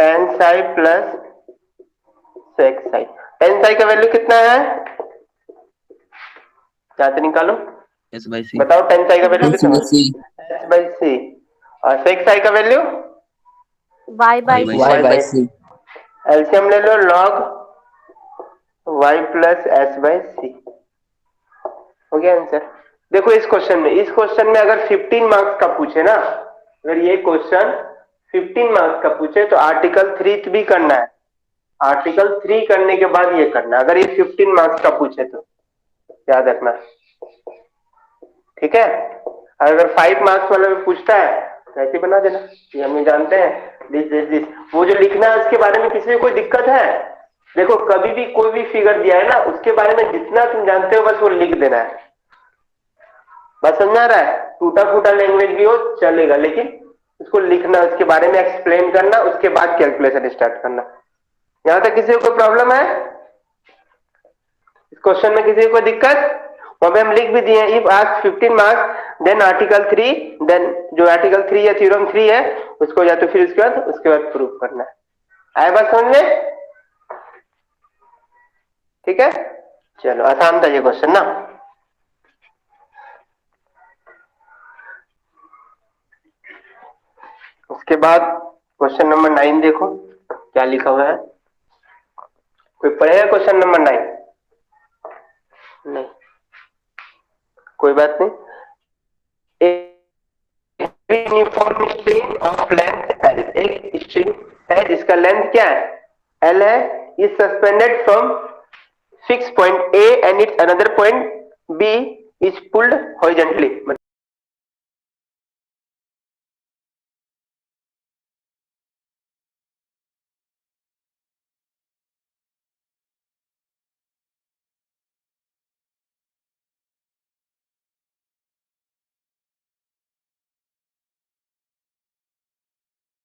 Ten psi plus sec psi. Tan psi का value कितना है, यहाँ से निकालो, एस बाई सी। बताओ टेन साई का वैल्यू एच कितना बाई सी। है, एच बाई सी। और सेक साई का value Y Y by by C. C. Y by C. LCM ले लो, log Y plus H by C. हो गया आंसर। देखो इस क्वेश्चन में अगर 15 मार्क्स का पूछे ना, अगर ये क्वेश्चन 15 मार्क्स का पूछे तो आर्टिकल 3 भी करना है, आर्टिकल 3 करने के बाद ये करना है, अगर ये 15 मार्क्स का पूछे तो याद रखना, ठीक है। अगर 5 मार्क्स वाला भी पूछता है तो ऐसे बना देना, ये हम जानते हैं दिस। वो जो लिखना है उसके बारे में किसी को कोई दिक्कत है, देखो कभी भी कोई भी फिगर दिया है ना, उसके बारे में जितना तुम जानते हो बस वो लिख देना है, बस समझा रहा है। टूटा फूटा लैंग्वेज भी हो चलेगा, लेकिन उसको लिखना, उसके बारे में एक्सप्लेन करना, उसके बाद कैलकुलेशन स्टार्ट करना। यहां तक किसी को कोई प्रॉब्लम है, इस क्वेश्चन में किसी को कोई दिक्कत? वहां पे हम लिख भी दिए, if asked 15 marks then article 3, then जो आर्टिकल 3 या थ्योरम 3 है उसको या तो फिर उसके बाद प्रूव करना है। आए बात समझ में? ठीक है, चलो आसान था ये क्वेश्चन ना। उसके बाद क्वेश्चन नंबर 9 देखो क्या लिखा हुआ है, कोई पढ़ेगा क्वेश्चन नंबर 9? नहीं, कोई बात नहीं। Uniform string of length L, एक स्ट्रिंग है जिसका लेंथ क्या है, एल है, is suspended from fix point A and its another point B is pulled horizontally.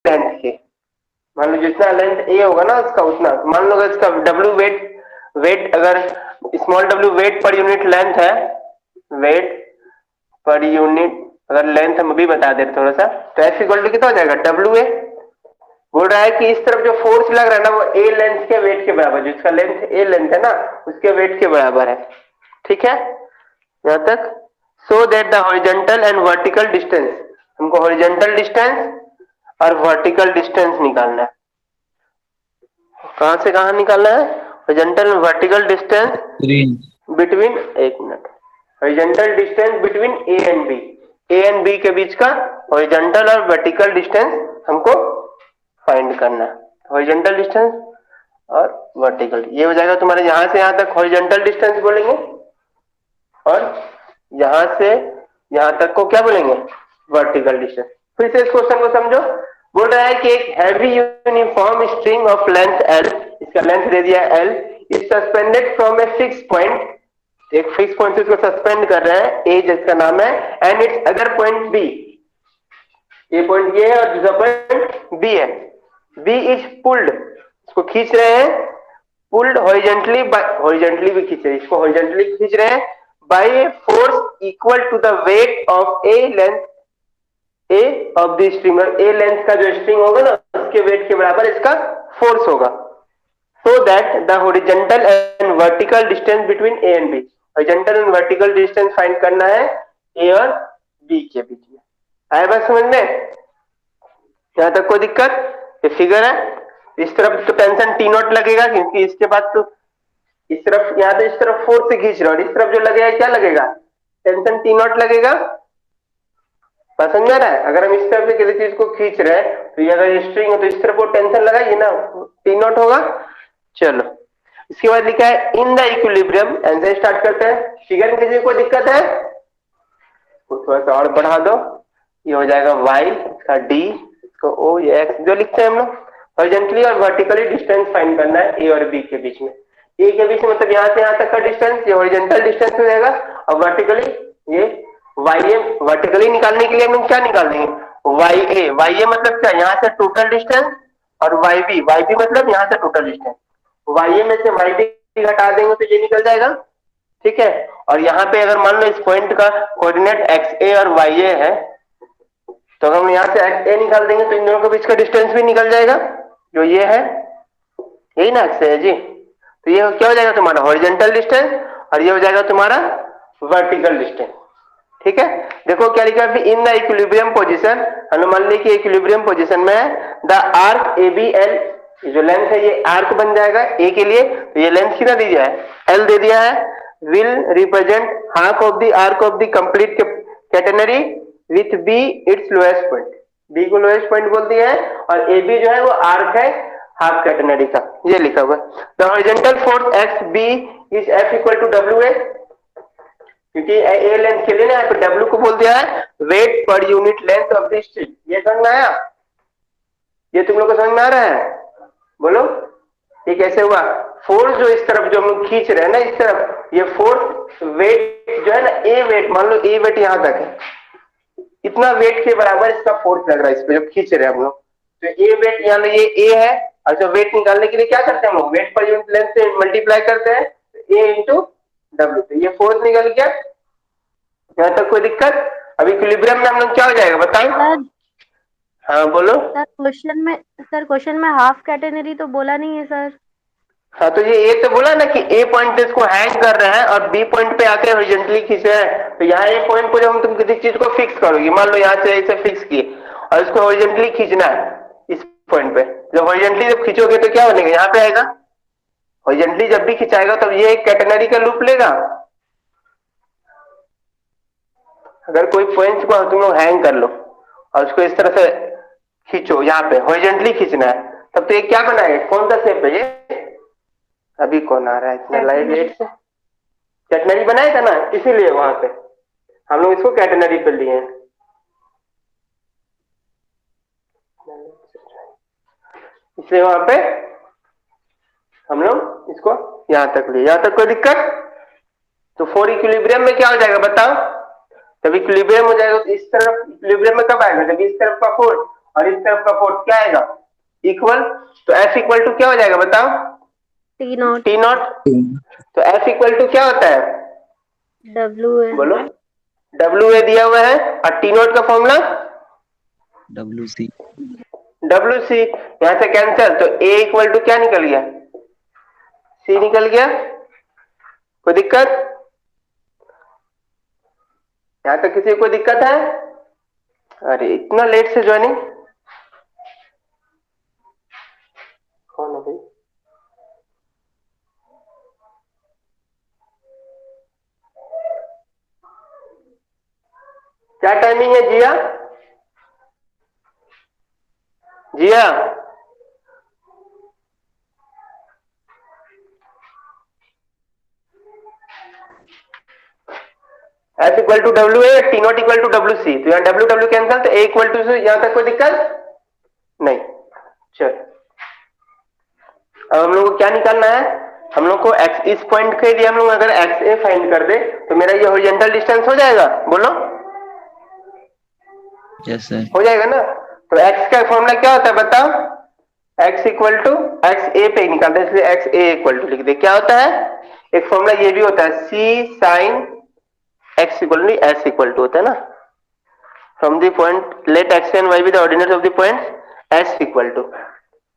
Length के, मान लो जितना लेंथ ए होगा ना उसका उतना, मान लो इसका डब्ल्यू वेट अगर स्मॉल डब्ल्यू वेट पर यूनिट लेंथ है, वेट पर यूनिट अगर लेंथ हम अभी बता दे थोड़ा सा, तो एफ इक्वल टू कितना हो जाएगा, डब्ल्यू ए। बोल रहा है कि इस तरफ जो फोर्स लग रहा है ना वो ए लेंथ के वेट के बराबर, जो इसका लेंथ ए लेंथ है ना उसके वेट के बराबर है, ठीक है यहां तक। So that the horizontal and vertical distance, हमको हॉरिजॉन्टल डिस्टेंस और वर्टिकल डिस्टेंस निकालना है। कहां से कहां निकालना है, horizontal and vertical distance between, एक minute, horizontal distance between A and B, A and B के बीच का हॉरिजॉन्टल और वर्टिकल डिस्टेंस हमको फाइंड करना है। हॉरिजॉन्टल डिस्टेंस और वर्टिकल, ये हो जाएगा तुम्हारे यहां से यहां तक हॉरिजॉन्टल डिस्टेंस बोलेंगे, और यहां से यहां तक को क्या बोलेंगे, वर्टिकल डिस्टेंस। फिर से इस क्वेश्चन को समझो। बोल रहा है कि एक heavy uniform string of length L, इसका लेंथ दे दिया L, is suspended from a fix point, एक फिक्स पॉइंट से इसको सस्पेंड कर रहे हैं ए जिसका नाम है, and its other point B, ये पॉइंट ये है और दूसरा पॉइंट बी है, बी इज पुल्ड, इसको खींच रहे हैं, पुल्ड हॉरिजॉन्टली बाय, हॉरिजॉन्टली भी खींच रहे हैं, इसको हॉरिजॉन्टली खींच रहे हैं by a force equal to the weight of a length, a of the string, a length का जो स्ट्रिंग होगा ना उसके वेट के बराबर इसका फोर्स होगा। So that the horizontal and vertical distance between A and B, horizontal and vertical distance find करना है ए और बी के बीच में। आए बात समझ में? यहां तक कोई दिक्कत? ये फिगर है, इस तरफ तो टेंशन टी नॉट लगेगा क्योंकि इसके बाद तो इस तरफ, यहां तो इस तरफ फोर्स से खींच रहा है और इस तरफ जो लगेगा क्या लगेगा, टेंशन टी नॉट लगेगा। समझ आ रहा है? अगर हम इस तरफ से किसी चीज को खींच रहे हैं तो ये अगर स्ट्रिंग हो तो इस तरफ वो टेंशन लगाइए ना, टी नॉट होगा। चलो इसके बाद लिखा है in the equilibrium, answer start करते हैं। फिगर में किसी को दिक्कत है तो थोड़ा सा और बढ़ा दो, ये हो जाएगा y, इसका d, इसको o, ये x, जो लिखते हैं हम लोग। हॉरिजॉन्टली और वर्टिकली डिस्टेंस फाइंड करना है a और b के बीच में। a के बीच में मतलब यहां से यहां तक का डिस्टेंस, ये हॉरिजॉन्टल डिस्टेंस हो जाएगा, और वर्टिकली ये ya, वर्टिकली निकालने के लिए हम लोग क्या निकाल देंगे, ya मतलब क्या, यहाँ से टोटल डिस्टेंस, और yb मतलब यहाँ से टोटल डिस्टेंस, ya में से yb घटा देंगे तो ये निकल जाएगा, ठीक है। और यहाँ पे अगर मान लो इस पॉइंट का कोऑर्डिनेट एक्स ए और वाई ए है, तो हम यहाँ से एक्स ए निकाल देंगे तो इन दोनों के बीच का डिस्टेंस भी निकल जाएगा, जो ये है यही ना एक्स है जी, तो ये क्या हो जाएगा तुम्हारा हॉरिजॉन्टल डिस्टेंस और ये हो जाएगा तुम्हारा वर्टिकल डिस्टेंस। ठीक है, देखो क्या लिखा है, इन द इक्विलिब्रियम पोजीशन, अनुमान ली कि इक्विलिब्रियम पोजीशन में है, the arc A B L, जो लेंथ है ये आर्क बन जाएगा ए के लिए, तो ये लेंथ कितना दी दिया है, एल दे दिया है, will represent half of the arc of the complete catenary with B its lowest point, B को लोएस्ट पॉइंट बोल दिया है और ए बी जो है वो आर्क है हाफ कैटेनरी का, ये लिखा हुआ है। The horizontal force X B is F equal to W A, क्योंकि ए लेंथ के लिए ना यहाँ पे डब्ल्यू को बोल दिया है वेट पर unit length of the strip. ये समझ में आया, ये तुम लोग को समझ में आ रहा है, बोलो ये कैसे हुआ, फोर्स जो इस तरफ जो हम लोग खींच रहे हैं ना इस तरफ, ये फोर्स वेट जो है ना ए वेट, मान लो ए वेट यहां तक है, इतना वेट के बराबर इसका फोर्स लग रहा है इस पे जो खींच रहे हैं हम लोग, तो ए वेट यहाँ ये ए है, अच्छा वेट निकालने के लिए क्या करते हैं हम लोग, वेट पर यूनिट लेंथ से मल्टीप्लाई करते हैं, ए इंटू डब्ल्यू, तो ये फोर्स निकल गया। यहाँ तक कोई दिक्कत, अभी इक्विलिब्रियम में हम लोग क्या हो जाएगा बताओ, सर हाँ बोलो। क्वेश्चन में हाफ कैटेनरी तो बोला नहीं है सर। हाँ तो ये तो बोला ना कि ए पॉइंट इसको हैंग कर रहे हैं और बी पॉइंट पे आके हॉरिजॉन्टली खींचे हैं, तो यहाँ ए पॉइंट को जब हम तुम किसी चीज को फिक्स करोगी, मान लो यहाँ से ऐसे फिक्स किए और इसको हॉरिजॉन्टली खींचना है इस पॉइंट पे, जब हॉरिजॉन्टली जब खींचोगे तो क्या बनेगा, यहाँ पे आएगा, हॉरिजॉन्टली जब भी खिंचाएगा तब ये एक कैटेनरी का लूप लेगा। अगर कोई पॉइंट को तुम लोग हैंग कर लो और उसको इस तरह से खींचो, यहाँ पे हॉरिजॉन्टली खींचना है, तब तो ये क्या बनाएगा, कौन सा शेप है ये, अभी कौन आ रहा है इतना लाइट वेट से, कैटेनरी बनाएगा ना, इसीलिए वहां पे हम लोग इसको कैटेनरी पे लिए हैं। इसलिए वहां पे हम लोग इसको यहां तक लिए, यहां तक कोई दिक्कत, तो फोर इक्विलिब्रियम में क्या हो जाएगा बताओ, जब इक्विलिब्रियम हो जाएगा तो इस तरफ इक्विलिब्रियम में कब आएगा, जब इस तरफ का फोर्स और इस तरफ का फोर्स क्या आएगा इक्वल, तो एफ इक्वल टू क्या हो जाएगा बताओ, टी नॉट। टी नॉट, तो एफ इक्वल टू क्या होता है, डब्ल्यू है। बोलो, डब्ल्यू ए दिया हुआ है और टी नॉट का formula W C, W C, यहां से कैंसिल, तो ए इक्वल टू क्या निकल गया, सी निकल गया, कोई दिक्कत, यहां तक किसी को कोई दिक्कत है, अरे इतना लेट से ज्वाइनिंग, कौन है भाई, क्या टाइमिंग है जिया, जिया F equal to W A, T not equal to W C, तो यहाँ डब्ल्यू डब्ल्यू कैंसिल, तो ए इक्वल टू, यहां तक कोई दिक्कत नहीं। चल अब हम लोग को क्या निकालना है, हम लोग को एक्स, इस पॉइंट के लिए हम लोग अगर एक्स ए फाइंड कर दे तो मेरा ये हॉरिजॉन्टल डिस्टेंस हो जाएगा, बोलो यस सर, हो जाएगा ना, तो एक्स का फॉर्मूला क्या होता है बताओ, एक्स इक्वल टू एक्स ए पे निकालते हैं, इसलिए एक्स ए इक्वल टू लिख दे, क्या होता है, एक फॉर्मूला ये भी होता है C sine X equal to S equal to होता है ना, from the point let X and Y B the ordinates of the point S equal to,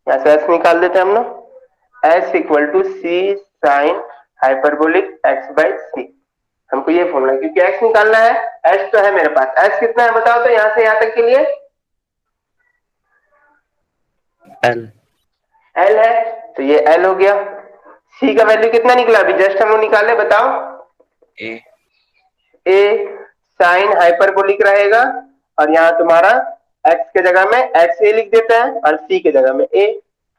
यहाँ से एस निकाल देते हैं हम लोग, S equal to C sine hyperbolic X by C, हमको ये फॉर्मूला, क्योंकि एक्स निकालना है, एस तो है मेरे पास, एस कितना है बताओ, तो यहां से यहां तक के लिए एल, एल है, तो ये एल हो गया, सी का वैल्यू कितना निकला अभी जस्ट हम लोग निकाले, बताओ, ए, ए साइन हाइपरबोलिक रहेगा और यहाँ तुम्हारा एक्स के जगह में एक्स ए लिख देते हैं और सी के जगह में ए,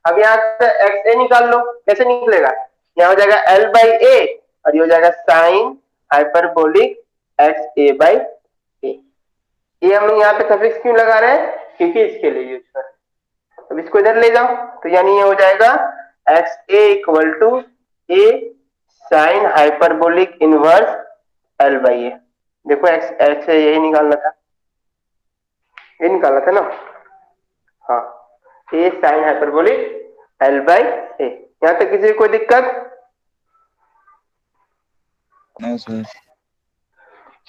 अब यहाँ से एक्स ए निकाल लो, कैसे निकलेगा, यहाँ हो जाएगा एल बाई ए और ये हो जाएगा sine hyperbolic X A by A, ये हम यहाँ पे सफिक्स क्यों लगा रहे हैं, क्योंकि इसके लिए यूज कर रहे हैं, अब इसको इधर ले जाओ, तो यानी ये हो जाएगा X A equal to A sine hyperbolic inverse L by A, देखो एक्स एक्स से यही निकालना था, ये निकालना था ना, हाँ, ए साइन हाइपरबोलिक एल बाई ए, यहाँ तक किसी को कोई दिक्कत, नो सर,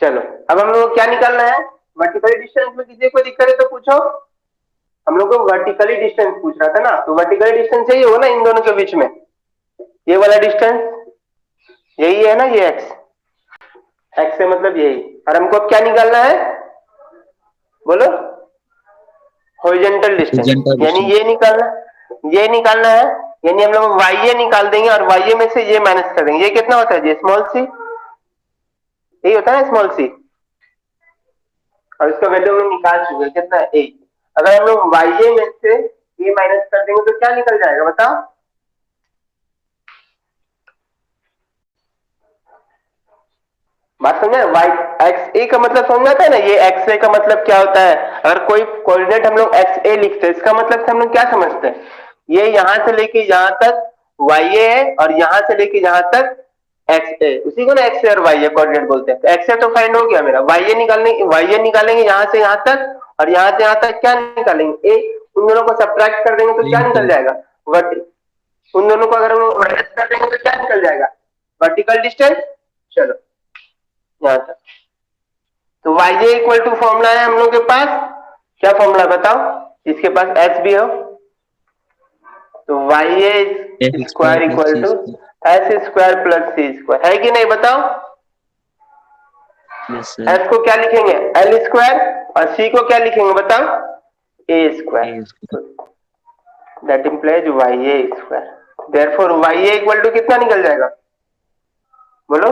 चलो अब हम लोग को क्या निकालना है, वर्टिकल डिस्टेंस में किसी को कोई दिक्कत है तो पूछो, हम लोग को वर्टिकली डिस्टेंस पूछ रहा था ना, तो वर्टिकली डिस्टेंस यही होगा ना इन दोनों के बीच में, ये वाला डिस्टेंस यही है ना, ये एक्स, एक्स से मतलब यही। और हमको अब क्या निकालना है, बोलो, हॉरिजॉन्टल डिस्टेंस, Horizontal यानी distance. ये निकालना है, यानी हम लोग वाई निकाल देंगे और वाई में से ये माइनस कर देंगे। ये कितना होता है, ये स्मॉल सी, यही होता है ना स्मॉल सी, और इसका वैल्यू हम निकाल चुके हैं, कितना है 8। अगर हम लोग वाई में से ये माइनस कर देंगे तो क्या निकल जाएगा बताओ, बात समझे, वाई एक्स ए का मतलब समझ आता है ना, ये एक्स ए का मतलब क्या होता है, अगर कोई कोऑर्डिनेट हम लोग एक्स ए लिखते हैं, इसका मतलब से हम लोग क्या समझते हैं, ये यहां से लेके यहां तक वाई ए है और यहां से लेके यहां तक एक्स ए, उसी को ना एक्स ए और वाई ए कोऑर्डिनेट बोलते हैं। तो एक्स ए तो फाइंड हो गया मेरा, वाई ए निकालेंगे यहां से यहां तक और यहां से यहां तक क्या निकालेंगे, ए, उन दोनों को सब्ट्रैक्ट कर देंगे तो क्या निकल जाएगा, उन दोनों को अगर हम कर देंगे तो क्या निकल जाएगा, वर्टिकल डिस्टेंस। चलो यहां तक, तो वाई इक्वल टू फॉर्मूला है हम लोग के पास, क्या फॉर्मूला बताओ, जिसके पास एच भी हो, तो Y X square square plus equal C to square. H square plus C square, है कि नहीं बताओ। Yes sir. एच को क्या लिखेंगे, एल स्क्वायर, और सी को क्या लिखेंगे बताओ, A square, A square. That implies Y A square. Therefore Y A equal to कितना निकल जाएगा, बोलो,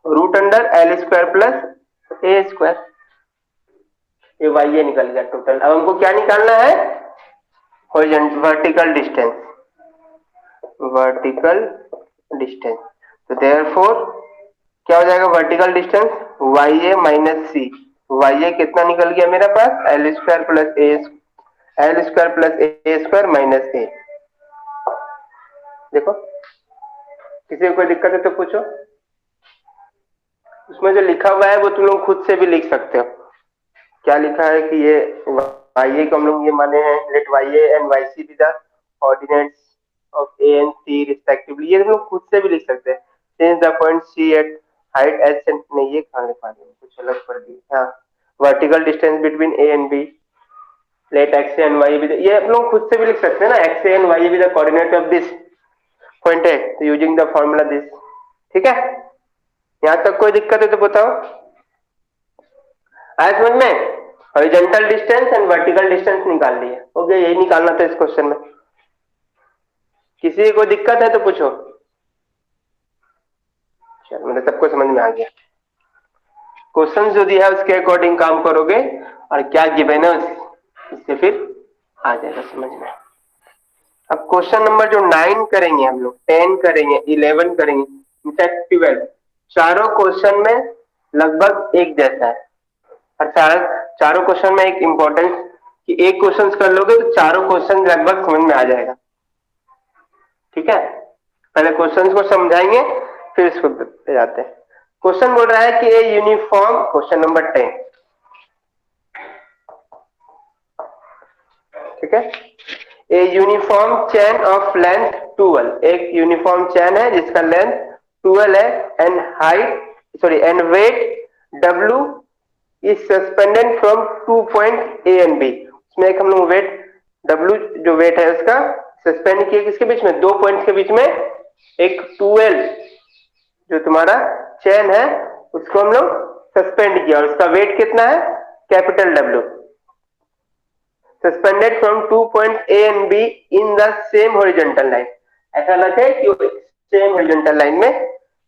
root under L square plus A square, ये वाई ए निकल गया टोटल। अब हमको क्या निकालना है, वर्टिकल डिस्टेंस, वर्टिकल डिस्टेंस। तो देयरफॉर क्या हो जाएगा, vertical distance Y A minus C, Y A कितना निकल गया मेरा पास, L square plus A square minus A. देखो किसी को कोई दिक्कत है तो पूछो, उसमें जो लिखा हुआ है वो तुम लोग खुद से भी लिख सकते हो। क्या लिखा है कि ये वाई ए को हम लोग ये माने हैं, let Y A and Y C be the coordinates of A and C respectively, ये तुम लोग खुद से भी लिख सकते हैं। Since the point C at height H cent, नहीं ये कहाँ लिखा दिया, कुछ अलग पढ़ दिया, हाँ, vertical distance between A and B, let X and Y B, ये हम लोग खुद से भी लिख सकते हैं ना, X and Y B the coordinate of this point A, तो यूजिंग द फॉर्मूला दिस। ठीक है, यहाँ तक कोई दिक्कत है तो बताओ, आया समझ में। Horizontal distance and vertical distance निकाल लिया, हो गया, यही निकालना था इस क्वेश्चन में। किसी को दिक्कत है तो पूछो, चलो मतलब सबको समझ में आ गया। क्वेश्चन जो दिया है उसके अकॉर्डिंग काम करोगे और क्या गिवन है इससे फिर आ जाएगा समझ में। अब क्वेश्चन नंबर जो 9 करेंगे हम लोग, 10 करेंगे, 11 करेंगे, इनफैक्ट 12, चारों क्वेश्चन में लगभग एक जैसा है। और चारों क्वेश्चन में एक इम्पोर्टेंस कि एक क्वेश्चन कर लोगे तो चारों क्वेश्चन लगभग समझ में आ जाएगा। ठीक है, पहले क्वेश्चन को समझाएंगे फिर इसको पे जाते हैं। क्वेश्चन बोल रहा है कि ए यूनिफॉर्म, क्वेश्चन नंबर 10, ठीक है, a uniform chain of length 12, एक यूनिफॉर्म चेन है जिसका लेंथ 12 है, and height and weight W is suspended from 2 point A and B। उसमें एक हम लोग वेट W जो वेट है उसका सस्पेंड किया किसके बीच में, 2 पॉइंट्स के बीच में, एक 12 जो तुम्हारा चेन है उसको हम लोग सस्पेंड किया और उसका वेट कितना है, capital W, suspended from 2 point A and B in the same horizontal line. ऐसा लगे कि सेम हॉरिजॉन्टल लाइन में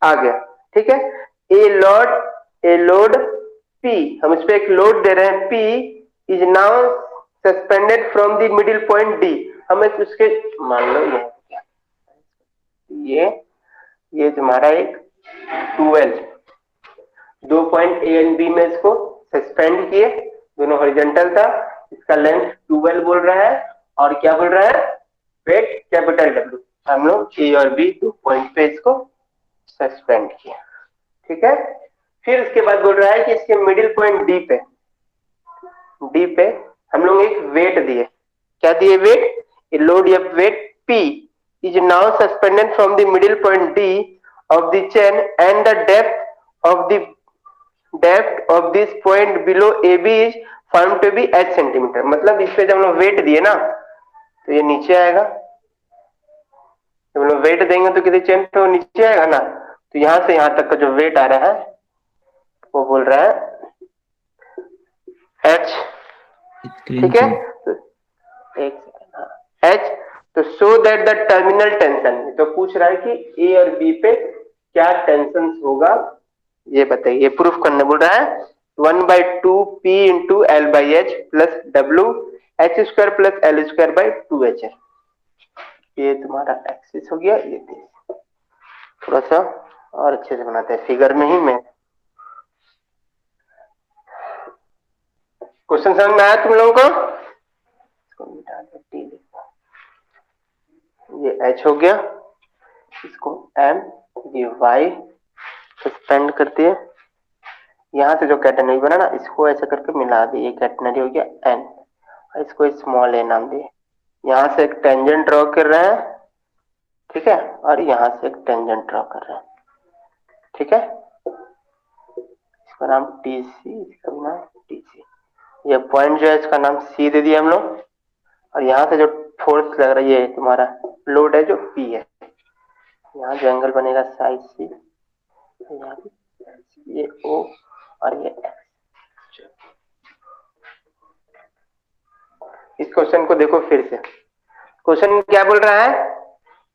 आ गया। ठीक है, ए लोड P, हम इस पे एक लोड दे रहे हैं, P is now suspended from the middle point D। हमें उसके मान लो ये तुम्हारा एक 12, 2 पॉइंट A एंड B में इसको सस्पेंड किए, दोनों हॉरिजॉन्टल था, इसका लेंथ 12 बोल रहा है और क्या बोल रहा है, वेट कैपिटल W। हम लोग A और B 2 पॉइंट पे इसको सस्पेंड किया। ठीक है, फिर उसके बाद बोल रहा है कि इसके मिडिल पॉइंट D पे हम लोग एक वेट दिए, क्या दिए, वेट, ए लोड या wait P is now suspended from the middle point D of the chain and the depth of this point below AB is found to be h centimetre, मतलब इस पे जब हम लोग वेट दिए ना तो ये नीचे आएगा, जब हम लोग वेट देंगे तो किसी चेन पे वो नीचे आएगा ना, तो यहाँ से यहाँ तक का जो वेट आ रहा है वो बोल रहा है h, स्क्रीन ठीक है। पे। तो एक सेकंड, h, तो सो दैट द टर्मिनल टेंशन, तो पूछ रहा है कि ए और बी पे क्या टेंशन होगा ये बताइए, ये प्रूफ करने बोल रहा है। 1/2 p into L by H plus W H square plus L square by 2h है। ये तुम्हारा एक्सिस हो गया, ये थोड़ा सा और अच्छे से बनाते हैं फिगर में ही। मैं क्वेश्चन समझ में आया तुम लोगों को? इसको मिटा दो, टी लिखो, ये h हो गया, इसको m, ये y सस्पेंड करती है, यहाँ से जो कैटेनरी बना ना इसको ऐसे करके मिला दिए, ये कैटेनरी हो गया n, इसको स्मॉल a नाम दिए। यहाँ से एक टेंजेंट ड्रॉ कर रहे हैं, ठीक है, और यहाँ से एक टेंजेंट ड्रॉ कर रहे हैं, ठीक है, इसका नाम टी सी, इसका भी नाम टी सी। ये पॉइंट जो है इसका नाम सी दे दिया हम लोग, और यहाँ से जो फोर्स लग रहा है ये तुम्हारा लोड है जो पी है, यहाँ जो एंगल बनेगा साइज सी, यहाँ ये ओ और ये एक्स। इस क्वेश्चन को देखो फिर से, क्वेश्चन क्या बोल रहा है,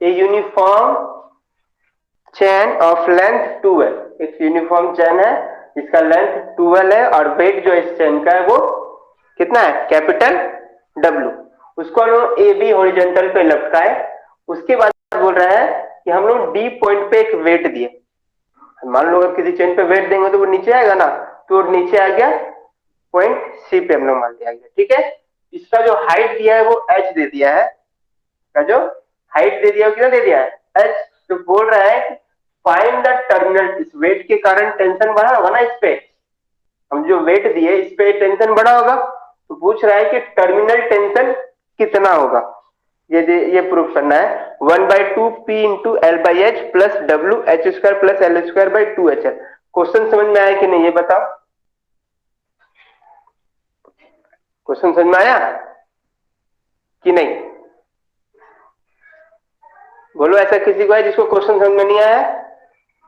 a uniform chain of length 2l, एक यूनिफॉर्म चेन है जिसका लेंथ 2l है और वेट जो इस चेन का है वो कितना है, कैपिटल W, उसको हम लोग ए बी हॉरिजॉन्टल पे लटकाए। उसके बाद बोल रहा है कि हम लोग डी पॉइंट पे एक वेट दिए, मान लो अगर किसी चेन पे वेट देंगे तो वो नीचे आएगा ना, तो नीचे आ गया पॉइंट सी पे हम लोग मान दिया गया, ठीक है। इसका जो हाइट दिया है वो h दे दिया है, का जो हाइट दे दिया, कितना दे दिया है, h। तो बोल रहा है फाइंड द टर्मिनल, इस वेट के कारण टेंशन बढ़ा होगा ना इस पे, हम जो वेट दिए इस पे टेंशन बढ़ा होगा, तो पूछ रहा है कि टर्मिनल टेंशन कितना होगा, ये प्रूफ करना है। 1/2 p into L by H plus W H square plus L square by 2h है। क्वेश्चन समझ में आया कि नहीं ये बताओ, क्वेश्चन समझ में आया कि नहीं, बोलो ऐसा किसी को है जिसको क्वेश्चन समझ में नहीं आया?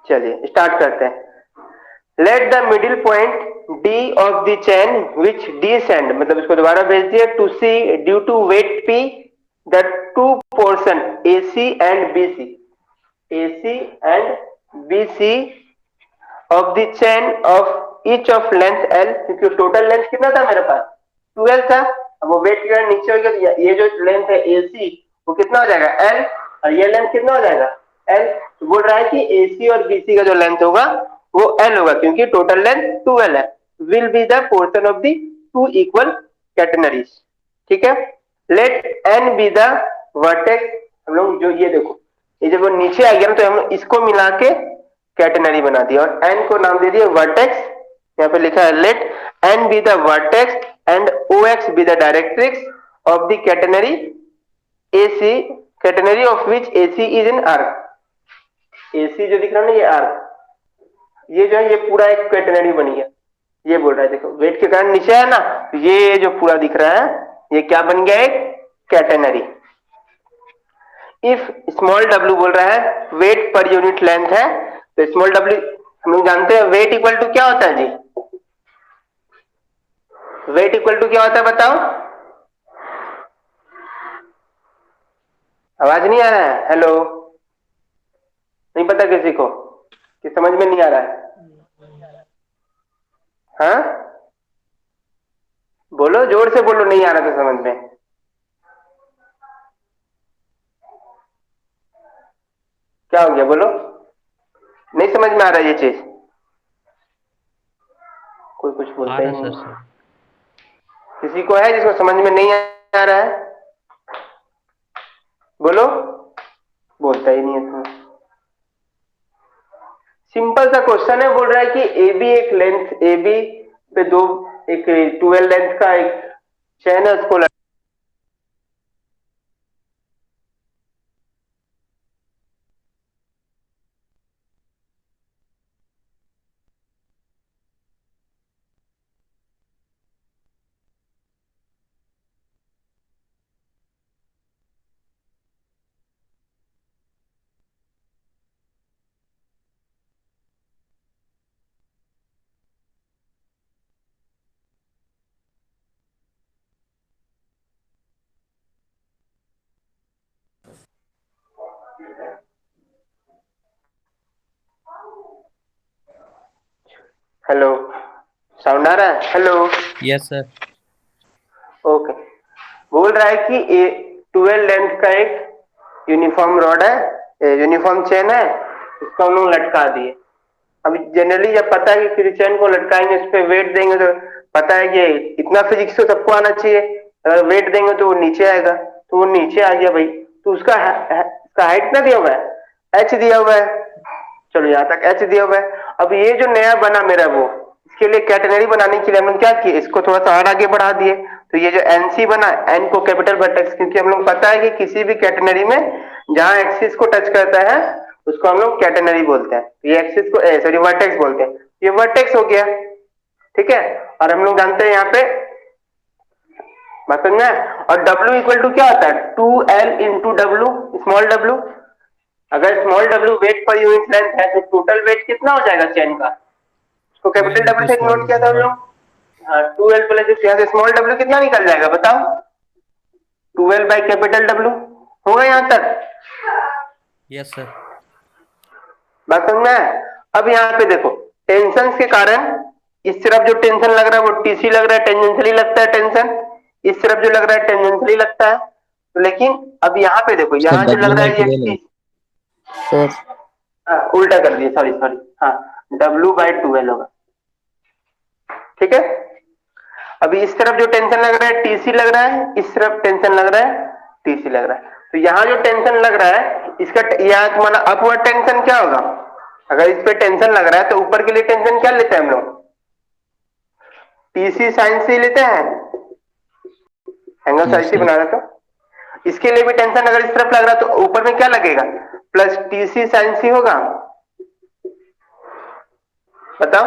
चलिए स्टार्ट करते हैं। Let the middle point D of the chain which descend, मतलब इसको दोबारा भेज दिया, to C due to weight P the two portion A C and B C, A C and B C of the chain of each of length L, क्योंकि total length कितना था मेरे पास 12 था, अब वो वेट के कारण नीचे हो गया, तो ये जो लेंथ है ए सी वो कितना हो जाएगा एल, और ये लेंथ कितना हो जाएगा एल। तो बोल रहा है कि ए सी और बी सी का जो लेंथ होगा वो एल होगा, क्योंकि टोटल लेंथ 12 है, will be the portion of the two equal catenaries, ठीक है। Let N be the vertex, हम लोग जो ये देखो ये जब वो नीचे आ गया ना तो हम लोग इसको मिला के कैटेनरी बना दिया और एन को नाम दे दिया वर्टेक्स, यहाँ पे लिखा है let N be the vertex and O X be the directrix of the catenary A C, catenary of which A C is in arc, A C जो दिख रहा है ना ये आर्क, ये जो है ये पूरा एक कैटेनरी बन गया, ये बोल रहा है देखो वेट के कारण नीचे है ना, तो ये जो पूरा दिख रहा है ये क्या बन गया, एक कैटेनरी। इफ स्मॉल w बोल रहा है वेट पर यूनिट लेंथ है, तो स्मॉल w हम लोग जानते हैं वेट इक्वल टू क्या होता है जी, वेट इक्वल टू क्या होता है बताओ, आवाज नहीं आ रहा है, हेलो, नहीं पता किसी को कि समझ में नहीं आ रहा है, हाँ बोलो जोर से बोलो, नहीं आ रहा था समझ में, क्या हो गया बोलो, नहीं समझ में आ रहा ये चीज, कोई कुछ बोलता ही नहीं, किसी को है जिसको समझ में नहीं आ रहा है, बोलो, बोलता ही नहीं है इसमें। सिंपल सा क्वेश्चन है, बोल रहा है कि ए बी एक लेंथ, ए बी पे दो एक 12 लेंथ का एक चैन है उसको हेलो, साउंड आ रहा है? Hello, yes sir. ओके। बोल रहा है कि ए 12 लेंथ का एक यूनिफॉर्म रॉड है, यूनिफॉर्म चेन है, उसको हम लोग लटका दिए। अभी जनरली जब पता है कि किसी चेन को लटकाएंगे उस पर वेट देंगे तो पता है कि इतना फिजिक्स तो सबको आना चाहिए, अगर वेट देंगे तो वो नीचे आएगा, तो वो नीचे आ गया भाई, तो उसका हाइट कितना दिया हुआ है? एच दिया हुआ है। चलो यहाँ तक एच दिया हुआ है। अब ये जो नया बना मेरा वो, इसके लिए कैटेनरी बनाने के लिए हम लोग क्या किए, इसको थोड़ा सा और आगे बढ़ा दिए। तो ये जो एनसी बना, एन को कैपिटल वर्टेक्स, क्योंकि हम लोग पता है कि किसी भी कैटेनरी में जहां एक्सिस को टच करता है उसको हम लोग कैटेनरी बोलते हैं। ये एक्सिस को सॉरी वर्टेक्स बोलते हैं, ये वर्टेक्स हो गया, ठीक है। और हम लोग जानते हैं यहाँ पे बात समझ में आया? और W इक्वल टू क्या होता है? 2L into W, small W. अगर स्मॉल डब्ल्यू वेट पर यूनिट लेंथ है तो टोटल वेट कितना हो जाएगा चेन का? इसको कैपिटल डब्ल्यू से नोट किया था हम लोग। हाँ, 2L प्लस यहाँ से स्मॉल डब्ल्यू कितना निकल जाएगा बताओ? 2L by capital W. होगा यहाँ तक? Yes sir. बात समझ में आया? अब यहाँ पे देखो, टेंशन के कारण इस तरफ जो टेंशन लग रहा है वो टीसी लग रहा है, टेंजेंशियली लगता है टेंशन। इस तरफ जो लग रहा है टेंजेंशियली लगता है। तो लेकिन अब यहाँ पे देखो, सर यहाँ जो लग डब्ल्यू रहा बाई है ये ट्वेल्व है सर उल्टा कर दिए, सॉरी सॉरी, हाँ, W/12 होगा, ठीक है। अभी इस तरफ जो टेंशन लग रहा है टीसी लग रहा है, इस तरफ टेंशन लग रहा है टीसी लग रहा है। तो यहाँ जो टेंशन लग रहा है इसका यहाँ तुम्हारा अपवर्ड टेंशन क्या होगा? अगर इस पे टेंशन लग रहा है तो ऊपर के लिए टेंशन क्या लेते हैं हम लोग? टीसी साइन सी लेते हैं, एंगल साइन सी बना रहा था। इसके लिए भी टेंशन अगर इस तरफ लग रहा है तो ऊपर में क्या लगेगा? प्लस टीसी साइन सी होगा। बताओ,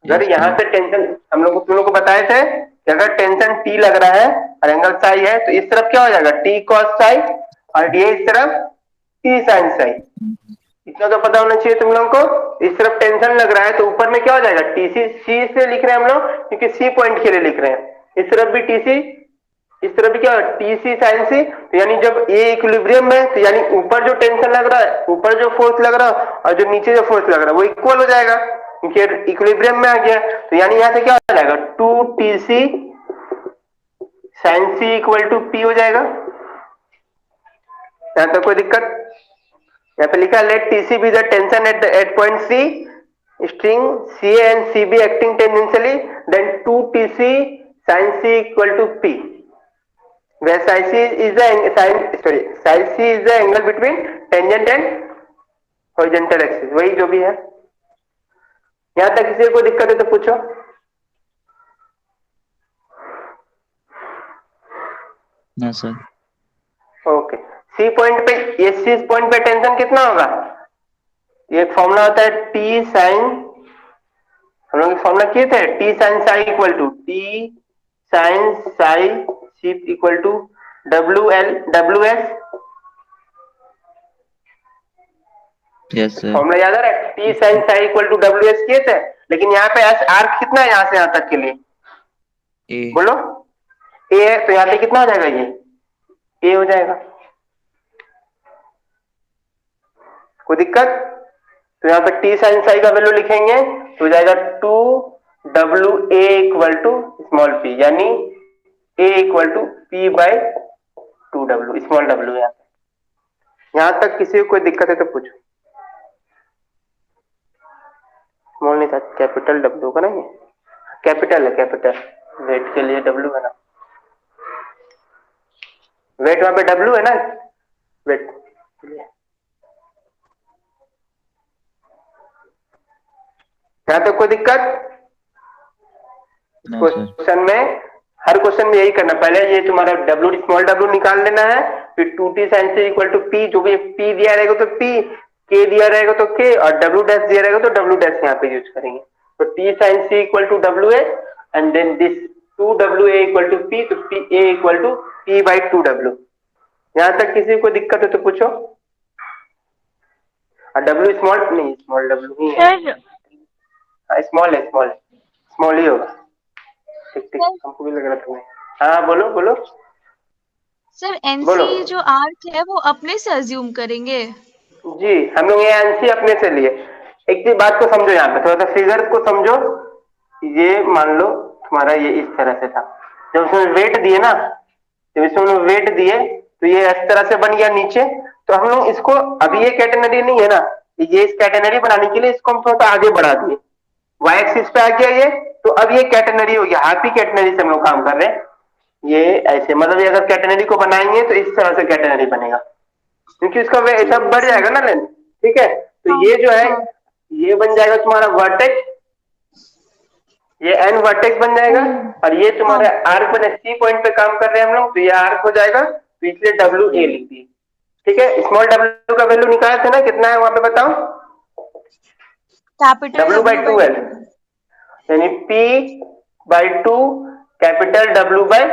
अगर यहाँ से टेंशन हम लोग तुम लोग को बताए थे कि अगर टेंशन टी लग रहा है और एंगल साई है तो इस तरफ क्या हो जाएगा? टी कॉस साई, और ये इस तरफ टी साइन साई। इतना तो पता होना चाहिए तुम लोग को। इस तरफ टेंशन लग रहा है तो ऊपर में क्या हो जाएगा? टीसी, सी से लिख रहे हैं हम लोग क्योंकि सी पॉइंट के लिए लिख रहे हैं। इस तरफ भी टीसी, इस तरफ भी क्या हो? टीसी साइन सी। तो यानी जब ए इक्विलिब्रियम में, तो यानी ऊपर जो टेंशन लग रहा है, ऊपर जो फोर्स लग रहा है और जो नीचे जो फोर्स लग रहा है वो इक्वल हो जाएगा क्योंकि इक्विलिब्रियम में आ गया। तो यानी यहाँ से क्या हो जाएगा? 2TC sine C equal to P हो जाएगा। यहाँ तक कोई दिक्कत? यहाँ पे लिखा let TC be the tension at point C, string CA and CB acting tangentially, then 2TC sin C equal to P, where psi C is the psi C is the angle between tangent and horizontal axis, वही जो भी है। यहाँ तक किसी को दिक्कत है तो पूछो। ना सर। ओके, सी पॉइंट पे, ये सी पॉइंट पे टेंशन कितना होगा? ये फॉर्मूला होता है टी साइन, हम लोग फॉर्मूला किए थे, T sine psi equal to T sine psi C equal to WS। Yes sir. Formula याद आ रहा है? T sine psi equal to WS किए थे, लेकिन यहाँ पे आर्क कितना है यहाँ से यहाँ तक के लिए? ए। बोलो, ए है तो यहाँ पे कितना हो जाएगा? ये ए हो जाएगा। कोई दिक्कत? तो यहाँ पे टी साइन साई का वैल्यू लिखेंगे तो हो जाएगा 2WA equal to small P, यानी A equal to P by 2W, small W. यहाँ तक किसी को कोई दिक्कत है तो पूछो। स्मॉल नहीं था, कैपिटल डब्ल्यू का ना, ये कैपिटल है, कैपिटल वेट के लिए डब्ल्यू है ना, वेट वहां पे डब्ल्यू है ना, वेट। यहाँ तक कोई दिक्कत? ना सर। क्वेश्चन में, हर क्वेश्चन में यही करना, पहले ये तुम्हारा डब्ल्यू स्मॉल डब्ल्यू निकाल लेना है, फिर 2t sine C equal to P, जो भी पी दिया रहेगा तो पी, के दिया रहेगा तो के, और डब्ल्यू डैश दिया रहेगा तो डब्ल्यू डैश यहाँ पे यूज करेंगे। तो T sine C equal to W A and then this 2WA equal to P, तो P A equal to P by 2W। यहाँ तक किसी को दिक्कत है तो पूछो। और डब्ल्यू स्मॉल नहीं, स्मॉल डब्ल्यू नहीं है, स्मॉल है, स्मॉल स्मॉल ही होगा। ठीक ठीक, हमको भी लग रहा था। हाँ बोलो बोलो। सर बोलो। एनसी जो आर्क है वो अपने से अज्यूम करेंगे? जी, हम लोग ये एनसी अपने से लिए। एक चीज बात को समझो, यहाँ पे थोड़ा सा फिगर को समझो। ये मान लो तुम्हारा ये इस तरह से था, जब उसमें वेट दिए ना, जब इसमें वेट दिए तो ये इस तरह से बन गया नीचे। तो हम लोग इसको, अभी ये कैटेनरी नहीं है ना, ये इस कैटेनरी बनाने के लिए इसको हम थोड़ा सा आगे बढ़ा दिए, वाई एक्सिस पे आ गया ये। तो अब ये कैटेनरी हो गया, हाफ ही कैटेनरी से हम लोग काम कर रहे हैं। ये ऐसे मतलब ये अगर कैटेनरी को बनाएंगे तो इस तरह से कैटेनरी बनेगा, क्योंकि इसका ऐसा बढ़ जाएगा ना लेंथ। ठीक है, तो ये जो है ये बन जाएगा तुम्हारा वर्टेक्स, ये एन वर्टेक्स बन जाएगा। और ये तुम्हारे आर्क बने, सी पॉइंट पे काम कर रहे हैं हम लोग, तो ये आर्क हो जाएगा, तो इसलिए डब्ल्यू ए लिख दिए। ठीक है, स्मॉल डब्ल्यू का वैल्यू निकाले थे ना, कितना है वहां पे बताओ? डब्ल्यू बाई 2L, यानी P by 2 capital W by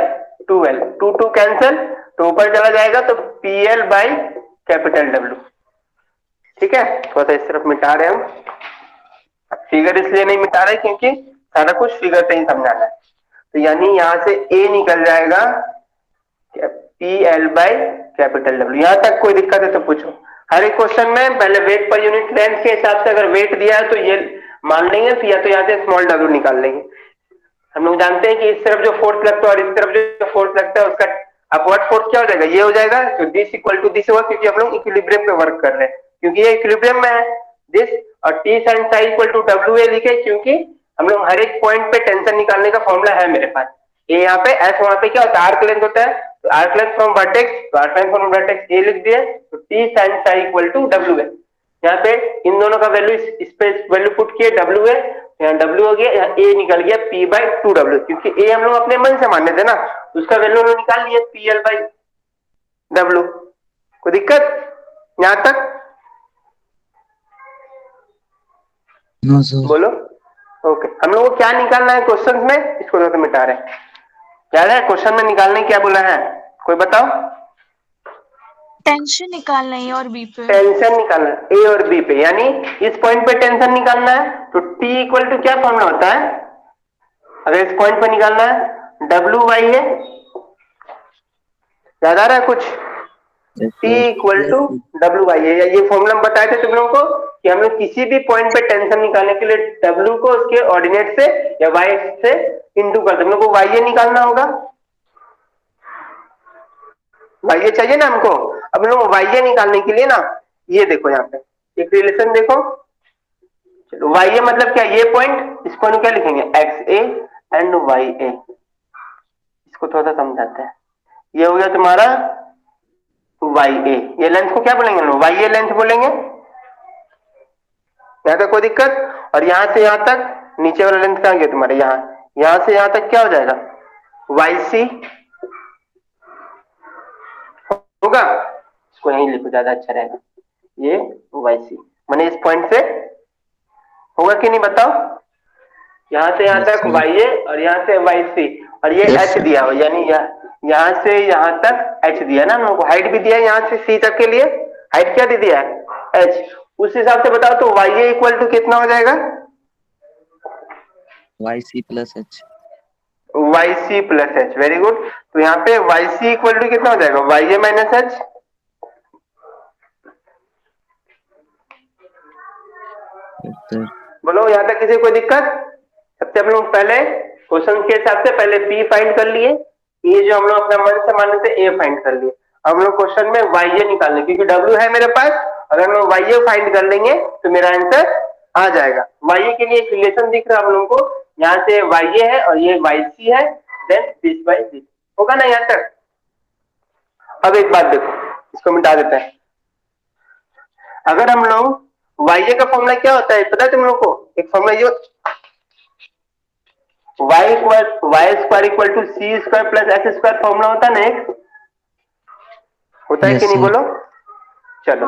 2L, 2 cancel तो ऊपर चला जाएगा, तो PL बाई कैपिटल W। ठीक है, थोड़ा सा इस तरफ मिटा रहे हैं हम, फिगर इसलिए नहीं मिटा रहे क्योंकि सारा कुछ फिगर से ही समझाना है। तो यानी यहां से A निकल जाएगा PL बाई कैपिटल W। यहां तक कोई दिक्कत है तो पूछो। हर एक क्वेश्चन में पहले वेट पर यूनिट लेंथ के हिसाब से अगर वेट दिया है तो ये मान लेंगे, फिर या तो यहाँ से स्मॉल w निकाल लेंगे। हम लोग जानते हैं कि इस तरफ जो फोर्स लगता है और इस तरफ जो फोर्स लगता है उसका अपवर्ड फोर्स क्या हो जाएगा, ये हो जाएगा। तो दिस इक्वल टू दिस होगा, क्योंकि हम लोग इक्विलिब्रियम पे वर्क कर रहे हैं, क्योंकि ये इक्विलिब्रियम में है दिस। और T sine psi equal to W A लिखे, क्योंकि हम लोग हर एक पॉइंट पे टेंशन निकालने का फॉर्मूला है मेरे पास। ए यहाँ पे, एस वहां पे क्या होता है, आर्क लेंथ होता है, तो आर्क लेंथ फ्रॉम वर्टेक्स, तो arc length from vertex A लिख दिए, तो T sine psi equal to W A. यहाँ पे इन दोनों का वैल्यू, इस पे वैल्यू पुट किए, डब्ल्यू है, यहाँ डब्ल्यू हो गया, यहाँ ए निकल गया पी बाई 2W, क्योंकि ए हम लोग अपने मन से माने थे ना, उसका वैल्यू हम लोग निकाल लिए PL बाई W। कोई दिक्कत यहां तक? No sir. बोलो। ओके, हम लोग को क्या निकालना है क्वेश्चन में, इसको तो मिटा रहे हैं। याद है क्वेश्चन में निकालने क्या बोला है, कोई बताओ? टेंशन निकालना है और बी पे, टेंशन निकालना ए और बी पे, यानी इस पॉइंट पे टेंशन निकालना है, तो T इक्वल टू क्या फॉर्मूला होता है अगर इस पॉइंट पे निकालना है, डब्ल्यू वाई है। याद आ रहा है कुछ? T equal to W Y है। ये फॉर्मूला हम बताए थे तुम लोगों को कि हम लोग किसी भी पॉइंट पे टेंशन निकालने के लिए W को उसके ऑर्डिनेट से या Y से इंटू करते, हम लोग को YA निकालना होगा। YA चाहिए ना हमको। अब हम लोग YA निकालने के लिए ना, ये देखो यहाँ पे एक रिलेशन देखो, चलो YA मतलब क्या, ये पॉइंट, इसको हम क्या लिखेंगे, XA एंड YA। इसको थोड़ा सा समझाते हैं। ये हो गया तुम्हारा YA, ये लेंथ को क्या बोलेंगे लोग, YA लेंथ बोलेंगे। यहाँ तक कोई दिक्कत? और यहां से यहां तक नीचे वाला लेंथ कहां गया तुम्हारे, यहां से यहां तक क्या हो जाएगा, YC होगा। इसको यहीं लिखो, ज्यादा अच्छा रहेगा। ये YC माने इस पॉइंट से होगा कि नहीं बताओ, यहां से यहां तक YA और यहां से YC, और ये H दिया हो, यानी यहां से यहां तक H दिया ना हम लोग को, हाइट भी दिया है यहां से C तक के लिए, हाइट क्या दे दिया है, H। उस हिसाब से बताओ तो YA इक्वल टू कितना हो जाएगा, YC plus H। YC plus H, very good. तो यहाँ पे YC इक्वल टू कितना हो जाएगा, YA माइनस H। बोलो यहाँ तक किसी कोई दिक्कत? सबसे हम लोग पहले क्वेश्चन के हिसाब से पहले P फाइंड कर लिए, ये जो हम लोग अपना मन से माने थे A फाइंड कर लिए। हम लोग क्वेश्चन में YA निकालने, क्योंकि W है मेरे पास, अगर हम लोग YA फाइंड कर लेंगे तो मेरा आंसर आ जाएगा। YA के लिए एक रिलेशन दिख रहा है हम लोग को, यहाँ से YA है और ये YC है, देन दिस बाय दिस होगा ना यहाँ तक। अब एक बात देखो, इसको मिटा देते हैं। अगर हम लोग YA का फॉर्मूला क्या होता है पता है तुम लोग को, एक फॉर्मूला ये y square equal to C square plus S square formula होता है ना, एक होता है कि नहीं बोलो। चलो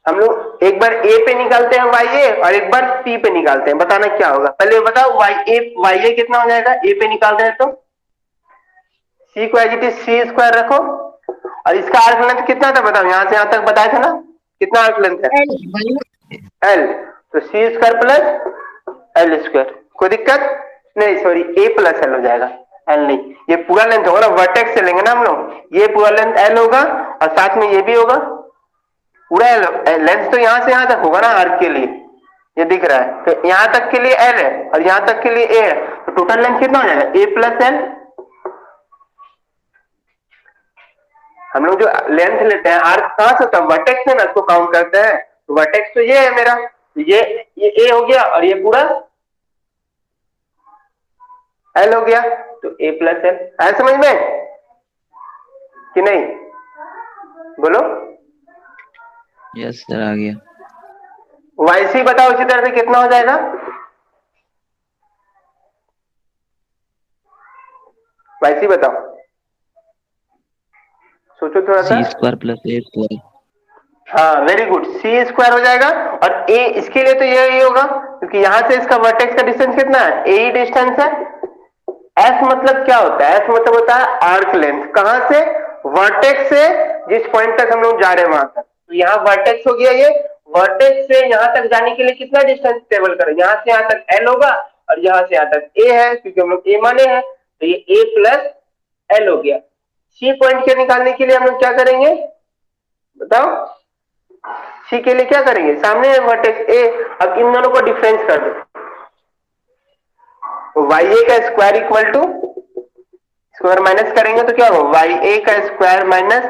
हम लोग एक बार A पे निकालते हैं YA और एक बार C पे निकालते हैं, बताना क्या होगा। पहले बताओ YA कितना हो जाएगा, A पे निकालते हैं तो C को as it is C square रखो, और इसका आर्क लेंथ कितना था बताओ, यहां से यहां तक बताया था ना, कितना आर्क लेंथ है, L। तो सी स्क्वायर प्लस L स्क्वायर, कोई दिक्कत नहीं, सॉरी A प्लस L हो जाएगा, L नहीं, ये पूरा लेंथ होगा ना, वर्टेक्स से लेंगे ना हम लोग, ये पूरा लेंथ L होगा और साथ में ये भी होगा पूरा L। लेंथ तो यहां से यहां तक होगा ना आर्क के लिए, ये दिख रहा है, तो यहां तक के लिए एल है और यहां तक के लिए ए है, तो टोटल लेंथ कितना हो जाएगा ए प्लस एल। हम लोग जो लेंथ लेते हैं आर्क कहां से होता है, वर्टेक्स से ना, इसको काउंट करते हैं, तो वर्टेक्स तो ये है मेरा, ये ए हो गया और ये पूरा एल हो गया, तो ए प्लस एल। आया समझ में कि नहीं, बोलो। यस सर आ गया। वाईसी बताओ इसी तरह से कितना हो जाएगा, वाईसी बताओ, सोचो थोड़ा सा। सी स्क्वायर प्लस ए स्क्वायर। हाँ वेरी गुड, सी स्क्वायर हो जाएगा और ए इसके लिए तो ये होगा क्योंकि यहां से इसका वर्टेक्स का डिस्टेंस कितना है, ए ही डिस्टेंस है। एस मतलब क्या होता है, एस मतलब होता है आर्क लेंथ, कहां से, वर्टेक्स से जिस पॉइंट तक हम लोग जा रहे हैं वहां तक, तो यहाँ वर्टेक्स हो गया, ये वर्टेक्स से यहां तक जाने के लिए कितना डिस्टेंस ट्रेवल करें, यहां से यहां तक एल होगा और यहां से यहां तक ए है, क्योंकि हम लोग ए माने हैं, तो ये ए प्लस एल हो गया। सी पॉइंट के निकालने के लिए हम लोग क्या करेंगे बताओ, सी के लिए क्या करेंगे, सामने है वर्टेक्स ए, अब इन दोनों को डिफरेंस कर दो, वाई ए का square equal to, square minus करेंगे तो क्या होगा, वाई ए का स्क्वायर माइनस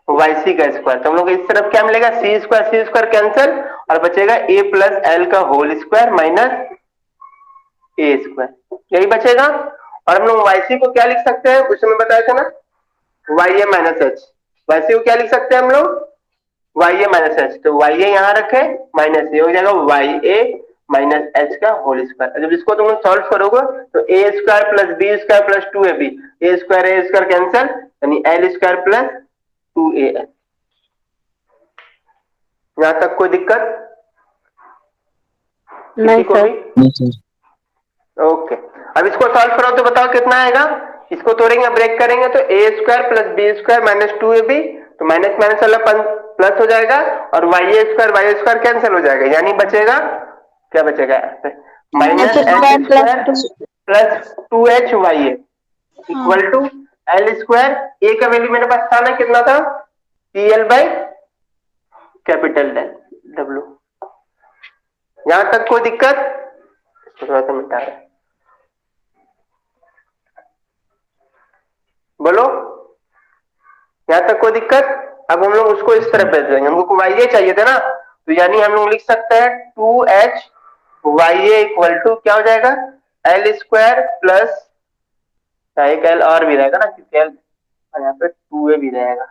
वाई सी का स्क्वायर, तो हम लोग इस तरफ क्या मिलेगा, सी स्क्वायर कैंसिल और बचेगा ए प्लस एल का whole square minus A square, यही बचेगा। और हम लोग वाई सी को क्या लिख सकते हैं, कुछ में बताया था ना, Y A minus H, Y C को क्या लिख सकते हैं हम लोग, वाई ए माइनस एच, तो वाई ए यहाँ रखे माइनस ए हो जाएगा वाई ए माइनस एच का होल स्क्वायर। जब इसको तुम सॉल्व करोगे तो A square plus B square plus two A B, A square cancel, यानी L square plus two A L. यहां तक कोई दिक्कत नहीं किसी को सर। भी? नहीं सर। ओके, अब इसको सॉल्व करो तो बताओ कितना आएगा, इसको तोड़ेंगे ब्रेक करेंगे तो A square plus B square minus two A B, तो माइनस माइनस वाला प्लस हो जाएगा और वाई स्क्वायर कैंसिल हो जाएगा, यानी बचेगा क्या बचेगा, minus H square plus two H Y A equal to L square, A का वैल्यू मेरे पास था ना कितना था, P L by capital W. यहां तक कोई दिक्कत, थोड़ा सा मिटा रहा है, बोलो यहां तक कोई दिक्कत। अब हम लोग उसको इस तरह भेज देंगे, हमको वाई ए चाहिए था ना, तो यानी हम लोग लिख सकते हैं two H Y A equal to क्या हो जाएगा, एल स्क्वायर प्लस एक एल और भी रहेगा ना, क्योंकि एल यहाँ पे टू ए भी रहेगा,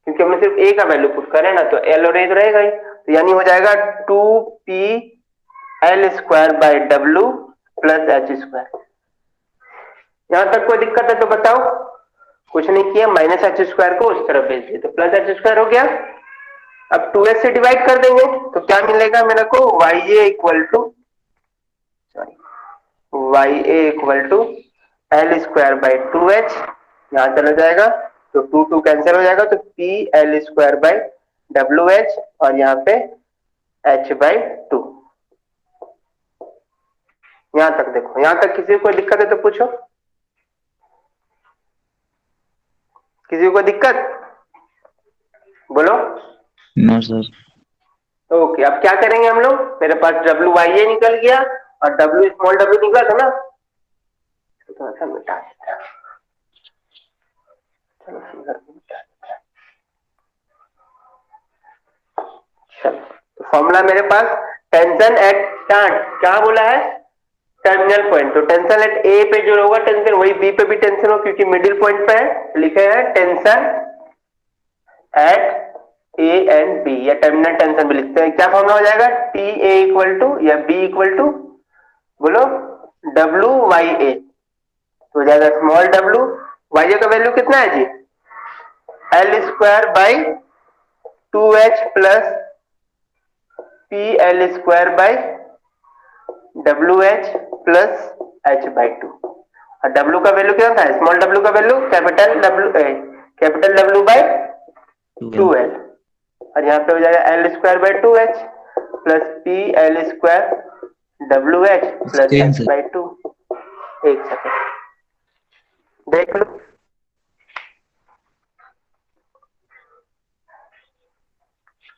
क्योंकि हमने सिर्फ ए का वैल्यू पुट करे ना, तो एल और ए तो रहेगा ही, तो यानी हो जाएगा two P L square by W plus H square. यहां तक कोई दिक्कत है तो बताओ, कुछ नहीं किया, माइनस एच स्क्वायर को उस तरफ भेज दिए तो प्लस एच स्क्वायर हो गया। अब टू एच से डिवाइड कर देंगे तो क्या मिलेगा मेरे को, Y A equal to, sorry Y A equal to L square by two H, यहां चला जाएगा तो टू टू कैंसिल हो जाएगा, तो P L square by W H और यहाँ पे एच बाई टू। यहां तक देखो, यहां तक किसी को कोई दिक्कत है तो पूछो, किसी को दिक्कत बोलो। No sir. ओके, अब क्या करेंगे हम लोग, मेरे पास डब्ल्यू वाई ए निकल गया और डब्ल्यू स्मॉल डब्ल्यू निकला था ना, तो थोड़ा सा मिटा देता है, चलो फिगर को मिटा देता है। चलो तो फॉर्मूला मेरे पास टेंशन एट क्या बोला है, टर्मिनल पॉइंट, तो टेंशन एट ए पे जो होगा टेंशन वही बी पे भी टेंशन हो, क्योंकि मिडिल पॉइंट पे है, लिखे हैं tension at A and B, या टर्मिनल टेंशन भी लिखते हैं। क्या फॉर्मूला हो जाएगा, टी ए इक्वल टू या बी इक्वल टू, बोलो डब्ल्यू वाई ए, तो हो जाएगा स्मॉल डब्ल्यू, वाई ए का वैल्यू कितना है जी, L square by two H plus P L square by W H plus H by two, और डब्ल्यू का वैल्यू क्या था, स्मॉल डब्ल्यू का value capital W by two L, और यहाँ पे हो जाएगा L square by two H plus P L square W H plus H by two. एक सेकेंड देख लो,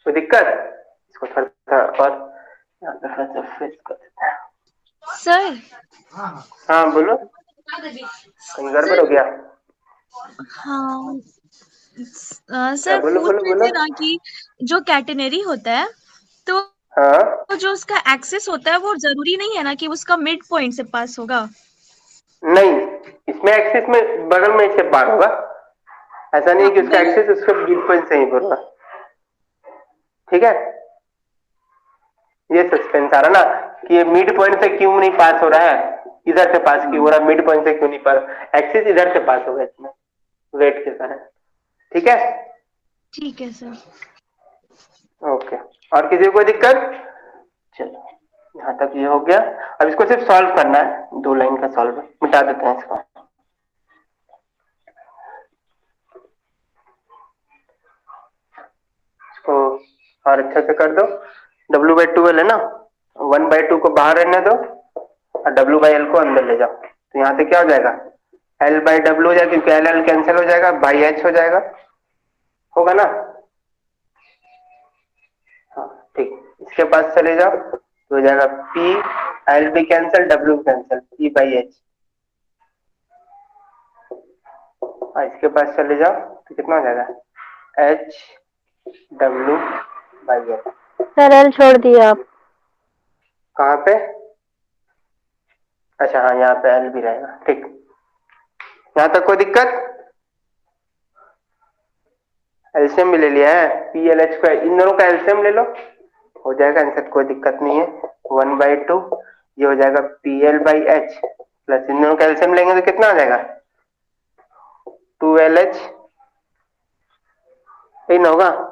कोई दिक्कत, इसको थोड़ा और यहाँ पे फिर से फिक्स कर देते हैं। सर हाँ बोलो, कहीं गड़बड़ हो सर गया? हाँ क्या? सर बोलो पूछ बोलो रहे बोलो। थे ना कि जो कैटेनरी होता है तो हाँ, जो उसका एक्सेस होता है वो जरूरी नहीं है ना कि उसका मिड पॉइंट से पास होगा। नहीं, इसमें एक्सिस में बगल में से पार होगा। ऐसा नहीं हाँ है कि उसका वही। एक्सिस उसके मिड पॉइंट से ही होगा। ठीक है, ये सस्पेंस आ रहा ना कि ये मिड पॉइंट से क्यों नहीं पास हो रहा है, इधर से पास क्यों हो हाँ रहा है, मिड पॉइंट से क्यों नहीं पास, एक्सिस इधर से पास होगा इसमें, वेट के कारण। ठीक है, ठीक है सर। ओके। और किसी को कोई दिक्कत? चलो, यहाँ तक ये हो गया। अब इसको सिर्फ सॉल्व करना है, 2 लाइन का सॉल्व मिटा देते हैं इसको। इसको और अच्छे से कर दो। W/12 है ना, 1/2 को बाहर रहने दो और W/L को अंदर ले जाओ। तो यहाँ से क्या हो जाएगा, L/W हो जाएगा, क्योंकि L कैंसिल हो जाएगा, बाई H हो जाएगा, होगा ना? हाँ ठीक, इसके पास चले जाओ तो हो जाएगा P, L भी कैंसिल, W कैंसिल, P/H। और इसके पास चले जाओ तो कितना हो जाएगा, HW/L। सर एल छोड़ दिए आप। कहाँ पे? अच्छा हाँ, यहाँ पे L भी रहेगा। ठीक, यहाँ तक कोई दिक्कत? एल्सियम भी ले लिया है, PLH2, इन दोनों का एल्सियम ले लो, हो जाएगा आंसर, कोई दिक्कत नहीं है। 1/2 ये हो जाएगा PL/H, प्लस इन दोनों का एल्सियम लेंगे तो कितना हो जाएगा, 2LH। सही ना होगा?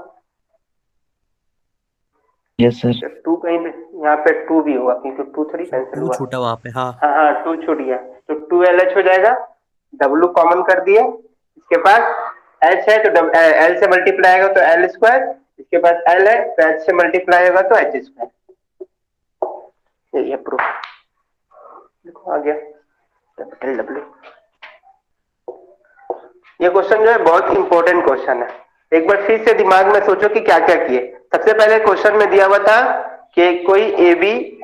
Yes sir. 2 कहीं पे, यहाँ पे 2 भी होगा क्योंकि 2 थोड़ी सर कैंसिल टू हुआ। छूटा वहां पे, हाँ। हाँ हाँ, 2 छूट गया, तो 2LH हो जाएगा। W कॉमन कर दिए, इसके पास H है तो L से मल्टीप्लाई आएगा तो L², इसके पास L है तो H से मल्टीप्लाई होगा तो H²। ये प्रूफ देखो आ गया, कैपिटल W। ये क्वेश्चन जो है बहुत इंपॉर्टेंट क्वेश्चन है। एक बार फिर से दिमाग में सोचो कि क्या क्या किए। सबसे पहले क्वेश्चन में दिया हुआ था कि कोई ए बी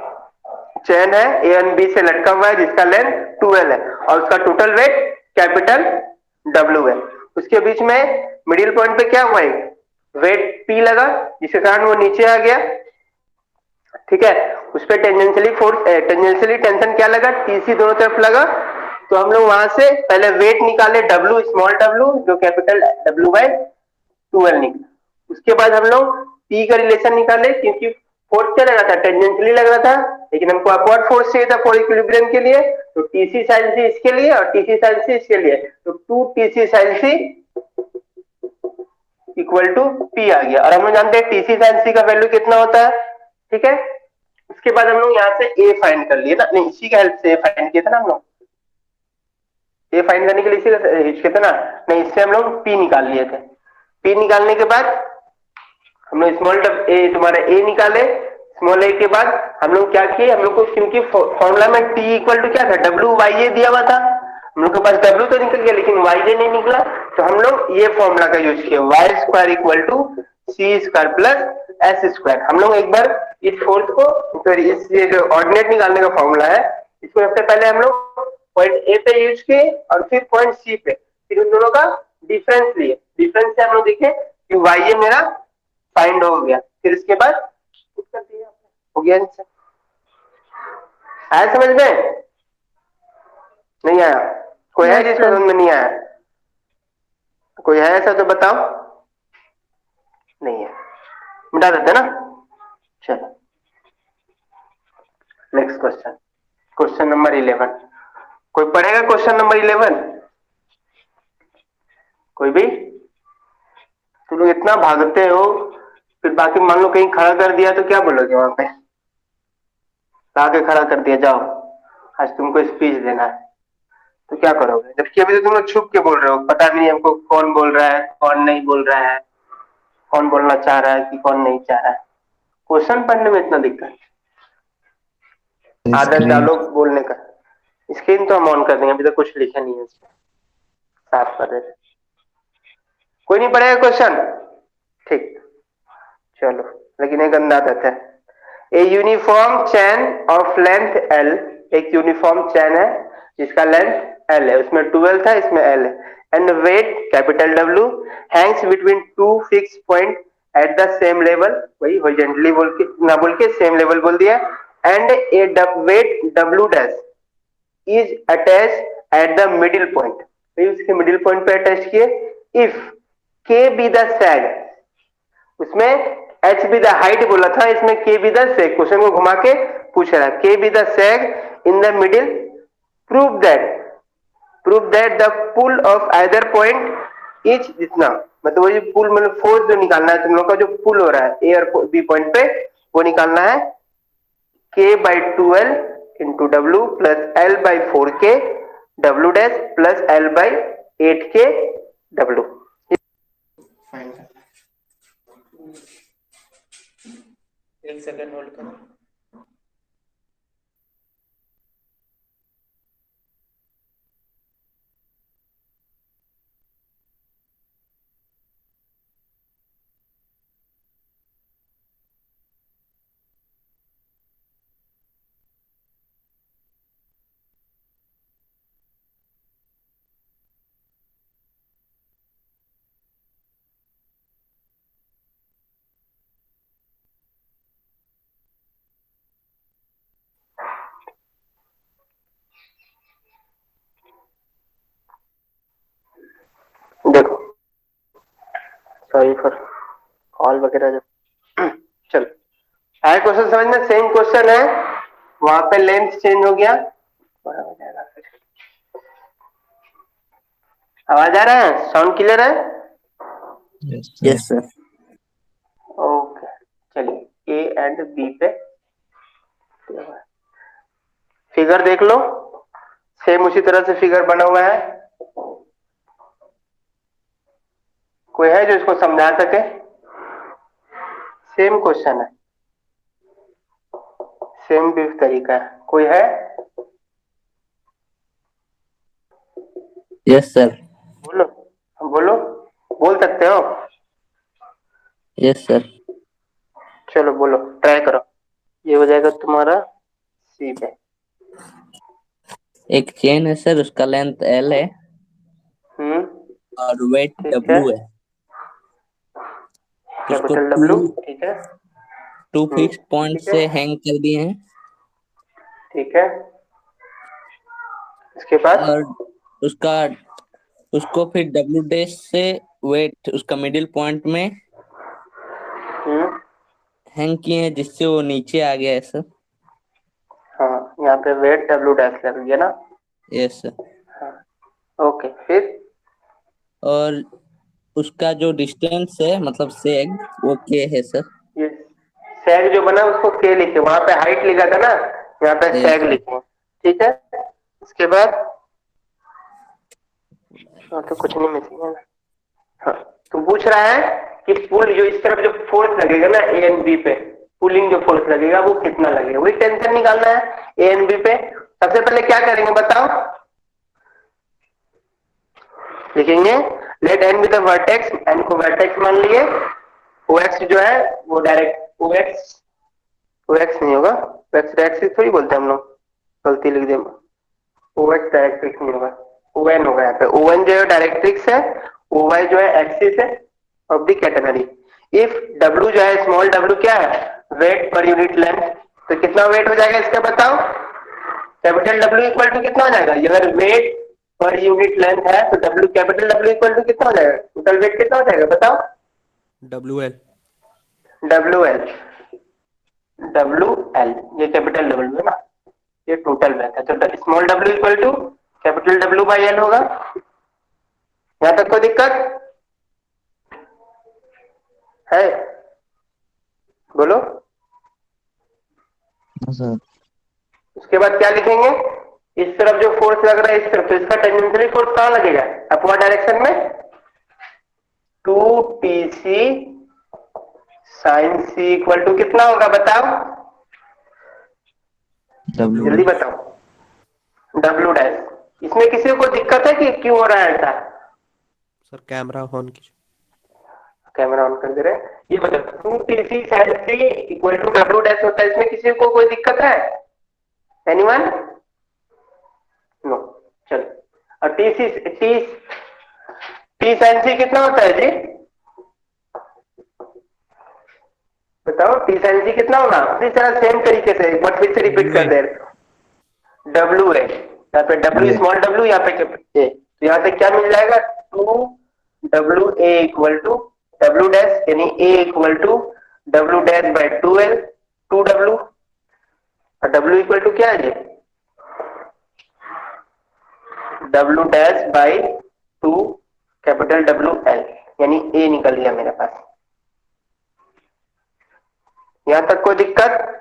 चेन है, ए एंड बी से लटका हुआ है जिसका लेंथ 12 है और उसका टोटल वेट कैपिटल W है। उसके बीच में मिडिल पॉइंट पे क्या हुआ है, वेट P लगा जिसके कारण वो नीचे आ गया। ठीक है, उस पर टेंजेंशियली फोर्स, टेंजेंशियली टेंशन क्या लगा, TC दोनों तरफ लगा। तो हम लोग वहां से पहले वेट निकाले W, स्मॉल W जो कैपिटल W/12 निकला। उसके बाद हम लोग P का रिलेशन निकाले, क्योंकि फोर्स क्या लगा था, टेंजेंशियली लग रहा था, लेकिन हमको अपवर्ड फोर्स चाहिए था फॉर इक्विलिब्रियम के लिए, तो TC sin C इसके लिए और TC sin C इसके लिए, तो 2TC sin C equal to P आ गया। और हम लोग जानते हैं TC sin C का वैल्यू कितना होता है। ठीक है, उसके बाद हम लोग यहाँ से A फाइंड कर लिए ना, नहीं इसी का हेल्प से A फाइंड किया था ना हम लोग, A फाइंड करने के लिए इसी का किया था ना, नहीं इससे हम लोग P निकाल लिए थे। P निकालने के बाद हम लोग स्मॉल ए तुम्हारा A निकाले, स्मॉल ए के बाद हम लोग क्या किए, हम लोग को क्योंकि फॉर्मूला में T इक्वल टू क्या था, WYA दिया हुआ था, हम लोग के पास W तो निकल गया लेकिन YA नहीं निकला, तो हम लोग ये फॉर्मूला का यूज किया, y² equal to C² plus S²। हम लोग एक बार इस फोर्स को, फिर इस ये जो ऑर्डिनेट निकालने का फॉर्मूला है, इसको सबसे पहले हम लोग पॉइंट ए पे यूज किए और फिर पॉइंट सी पे, फिर उन दोनों का डिफरेंस लिए, डिफरेंस से हम लोग देखे कि YA मेरा फाइंड हो गया, फिर इसके बाद कर दिया, हो गया आंसर। आया समझ में? नहीं आया? कोई है यस जिसको सर। समझ में नहीं आया? कोई है ऐसा तो बताओ। नहीं है, मिटा देते ना। चलो नेक्स्ट क्वेश्चन, क्वेश्चन नंबर 11। कोई पढ़ेगा क्वेश्चन नंबर 11? कोई भी? तुम लोग इतना भागते हो, फिर बाकी मान लो कहीं खड़ा कर दिया तो क्या बोलोगे वहां पे, आके खड़ा कर दिया, जाओ आज तुमको स्पीच देना है, तो क्या करोगे? जबकि अभी तो तुम लोग छुप के बोल रहे हो, पता भी नहीं हमको कौन बोल रहा है कौन नहीं बोल रहा है, कौन बोलना चाह रहा है कि कौन नहीं चाह रहा है। क्वेश्चन पढ़ने में इतना दिक्कत, आदत स्क्रीन। डालो बोलने का। स्क्रीन तो हम ऑन कर देंगे, अभी तो कुछ लिखा नहीं है इसमें, साफ कर देते। कोई नहीं पढ़ेगा क्वेश्चन? ठीक, चलो, लेकिन एक गंदा आदत है, a uniform chain of length L, एक यूनिफॉर्म चैन है जिसका लेंथ एल है, उसमें 12 था, इसमें एल है, and weight capital W hangs between two fix point at the same level, वही हॉरिजॉन्टली बोल के ना बोल के सेम लेवल बोल दिया, and a weight W dash is attach at the middle point, भाई उसके मिडिल पॉइंट पे अटैच किए, if K be the sag, उसमें एच बी द हाइट बोला था, इसमें के बी द सैग, क्वेश्चन को घुमा के पूछ रहा है, K be the sag in the middle, prove that the pull of either point is जितना, मतलब वो पुल मतलब फोर्स जो निकालना है तुम लोग का, जो पुल हो रहा है ए और बी पॉइंट पे, वो निकालना है k by 12 into w plus l by 4k w dash plus l by 8k w। एक सेकंड होल्ड करो। देखो, सॉरी फॉर कॉल वगैरह जो चलो आया क्वेश्चन समझ में, सेम क्वेश्चन है, वहां पे लेंथ चेंज हो गया, बड़ा हो जाएगा फिर। आवाज आ रहा है, साउंड क्लियर है? Yes sir. ओके चलिए ए एंड बी पे फिगर देख लो, सेम उसी तरह से फिगर बना हुआ है, कोई है जो इसको समझा सके? सेम क्वेश्चन है, सेम भी तरीका है, कोई है? Yes sir. बोलो बोलो, बोल सकते हो? Yes sir. चलो बोलो, ट्राई करो, ये हो जाएगा तुम्हारा सी पे। एक चेन है सर, उसका लेंथ एल है हम्म, और वेट ठीक है, डब्ल्यू है। उसको कैपिटल टू डब्ल्यू, ठीक है, टू फिक्स पॉइंट ठीक है, से हैंग कर दिए हैं, ठीक है, इसके बाद और उसका उसको फिर डब्ल्यू डैश से वेट उसका मिडिल पॉइंट में हैंग किए हैं, जिससे वो नीचे आ गया है सर। हाँ, यहाँ पे वेट डब्ल्यू डैश लग गया ना? Yes sir. हाँ, ओके, फिर और उसका जो डिस्टेंस है मतलब सेग, वो के है सर। ये सैग जो बना उसको के लिखे, वहां पे हाइट लिखा था ना, यहाँ पे यस सैग सर। लिखे, ठीक है, इसके बाद और तो कुछ नहीं मिसिंग है। हाँ, तो पूछ रहा है कि पुल जो इस तरफ जो फोर्स लगेगा ना ए एंड बी पे, पुलिंग जो फोर्स लगेगा वो कितना लगेगा, वही टेंशन निकालना है ए एंड बी पे। सबसे पहले क्या करेंगे बताओ, लिखेंगे let N be the vertex, N को वर्टेक्स मान लिए, ओ एक्स जो है वो डायरेक्ट ओ एक्स नहीं होगा, एक्स डायरेक्ट्रिक्स थोड़ी बोलते हैं हम लोग, गलती लिख दिया, ओ एक्स डायरेक्ट्रिक्स नहीं होगा, ओ एन होगा, यहाँ पे ओ एन जो है डायरेक्ट्रिक्स है, ओ वाई जो है एक्सिस है of the category. If W जो है स्मॉल डब्ल्यू क्या है, वेट पर यूनिट लेंथ, तो कितना वेट हो जाएगा इसका बताओ, कैपिटल डब्ल्यू इक्वल टू कितना हो जाएगा, अगर वेट पर यूनिट लेंथ है तो W capital W equal to कितना हो जाएगा, टोटल वेट कितना हो जाएगा बताओ, W L. W L, W L ये कैपिटल डब्ल्यू है ना, ये टोटल वेट है, तो small W equal to capital W by L होगा। यहां तक कोई दिक्कत है? बोलो। सर उसके बाद क्या लिखेंगे, इस तरफ जो फोर्स लग रहा है इस तरफ, तो इसका टेंजेंशियल फोर्स कहां लगेगा, अपवर्ड डायरेक्शन में, 2TC sine C equal to कितना होगा बताओ, डब्ल्यू जल्दी बताओ, डब्ल्यू डैश। इसमें किसी को दिक्कत है कि क्यों हो रहा है ऐसा? सर कैमरा ऑन कीजिए। कैमरा ऑन कर दे रहे हैं। ये बताओ 2TC sin C equal to W dash होता है, इसमें किसी को कोई दिक्कत है? एनीवन? नो। चलो और T sin C कितना होता है जी? बताओ T sin C कितना होगा? इसी तरह सेम तरीके से एक बार फिर से रिपीट कर दे रहे। W है यहाँ पे, W स्मॉल w यहाँ पे कैपिटल A, तो यहाँ से क्या मिल जाएगा? 2WA equal to W dash यानी A equal to W dash by 2L 2W, और W इक्वल टू क्या है जी? W dash by 2 capital WL यानी A निकल गया मेरे पास। यहां तक कोई दिक्कत?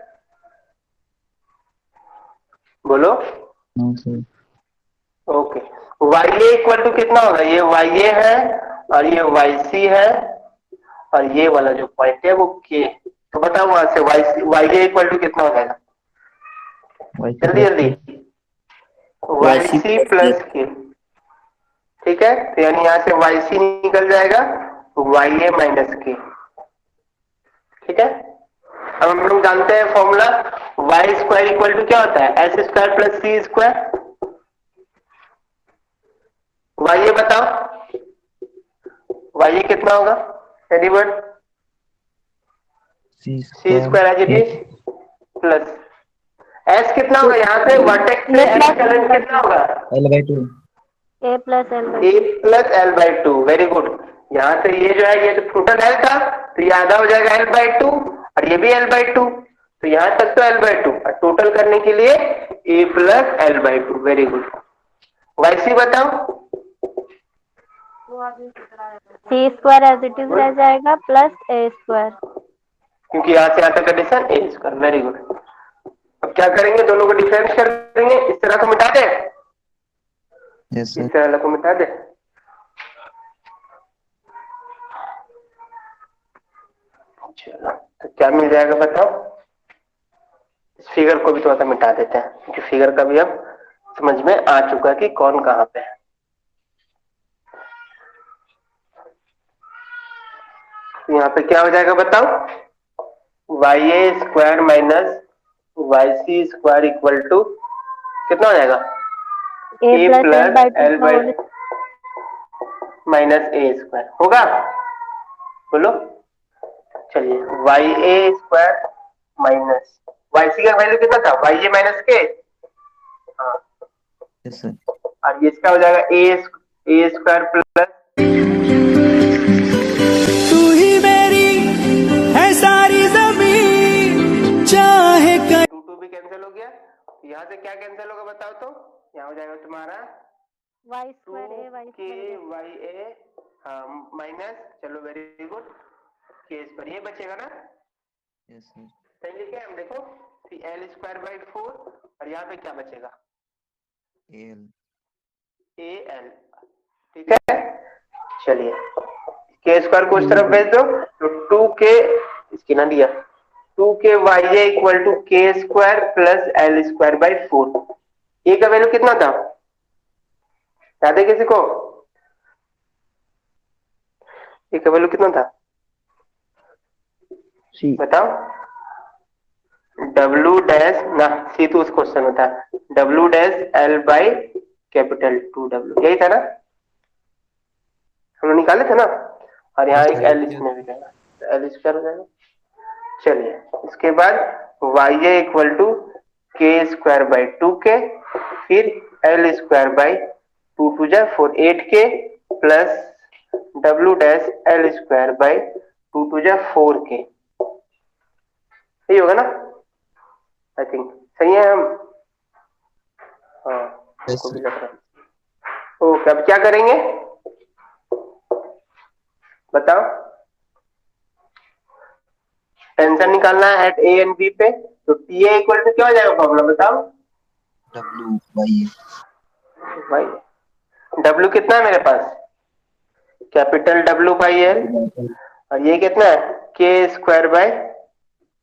बोलो। ओके, YA इक्वल टू कितना होगा? ये YA है और ये YC है और ये वाला जो पॉइंट है वो K, तो बताओ वहां से YA इक्वल टू कितना हो जाएगा? जल्दी जल्दी। YC प्लस K, ठीक है, तो यानी यहाँ से YC निकल जाएगा YA माइनस K, ठीक है। अब हम लोग जानते हैं formula, Y square equal to क्या होता है? S square plus C square. Y ये बताओ, वाई कितना होगा? Anyone? C square as it is plus S कितना होगा? यहाँ पे वर्टेक्स में एस करंट कितना होगा? L/2 A plus L A plus L by two. Very good. यहाँ से ये जो है ये तो टोटल एल था, तो ये आधा हो जाएगा एल बाई टू और ये भी एल बाई टू, तो यहाँ तक तो एल बाई टू और टोटल करने के लिए A plus L by two. Very good. Y C बताओ। C square as it is रह जाएगा प्लस ए स्क्वायर, क्योंकि यहाँ से आता condition A square. Very good. अब क्या करेंगे? दोनों को डिफरेंस कर देंगे, इस तरह को मिटा दे, इस तरह को मिटा दे। चलो तो क्या मिल जाएगा बताओ? इस फिगर को भी थोड़ा सा मिटा देते हैं, क्योंकि फिगर का भी अब समझ में आ चुका है कि कौन कहां पे है। यहाँ पे क्या हो जाएगा बताओ? Y A square minus Y C square equal to कितना हो जाएगा? A plus L by minus A square होगा। बोलो। चलिए Y A square minus Y C का वैल्यू कितना था? वाई ए माइनस के। हाँ और ये इसका हो जाएगा ए स्क्वायर प्लस तू ही मेरी है सारी जमीन चाहे टू टू भी कैंसिल हो गया। यहाँ से क्या कैंसिल होगा बताओ तो? यहाँ हो जाएगा तुम्हारा वाई स्क्वायर ए वाई के वाई ए माइनस, चलो वेरी गुड, के स्क्वायर ये बचेगा ना? Yes sir. सही लिखे हम, देखो एल स्क्वायर बाई 4 और यहाँ पे क्या बचेगा? ए एल, ठीक है। चलिए के स्क्वायर को उस तरफ भेज दो, तो 2k इसकी ना दिया 2k Y A equal to K square plus L square by 4। A का वैल्यू कितना था? याद है किसी को? ए का वैल्यू कितना था? बताओ। W डैश ना, सी तो उस क्वेश्चन में था। W dash L by capital 2W, यही था ना? हम लोग निकाले थे ना। और यहाँ एक एल इसमें भी जाएगा, तो एल स्क्वायर हो जाएगा। चलिए इसके बाद Y A equal to K square by 2k, फिर एल स्क्वायर बाई 2 2 जा 4 8k plus W dash L square by 2 2 जा 4k। सही होगा ना? आई थिंक सही है हम। हाँ इसको भी लग रहा है। ओके अब क्या करेंगे बताओ? टेंशन निकालना है एट ए एंड बी पे, तो टी ए इक्वल टू क्या हो जाएगा फॉर्मूला बताओ? W वाई W कितना है मेरे पास? कैपिटल W बाई एल, और ये कितना है? के स्क्वायर बाई,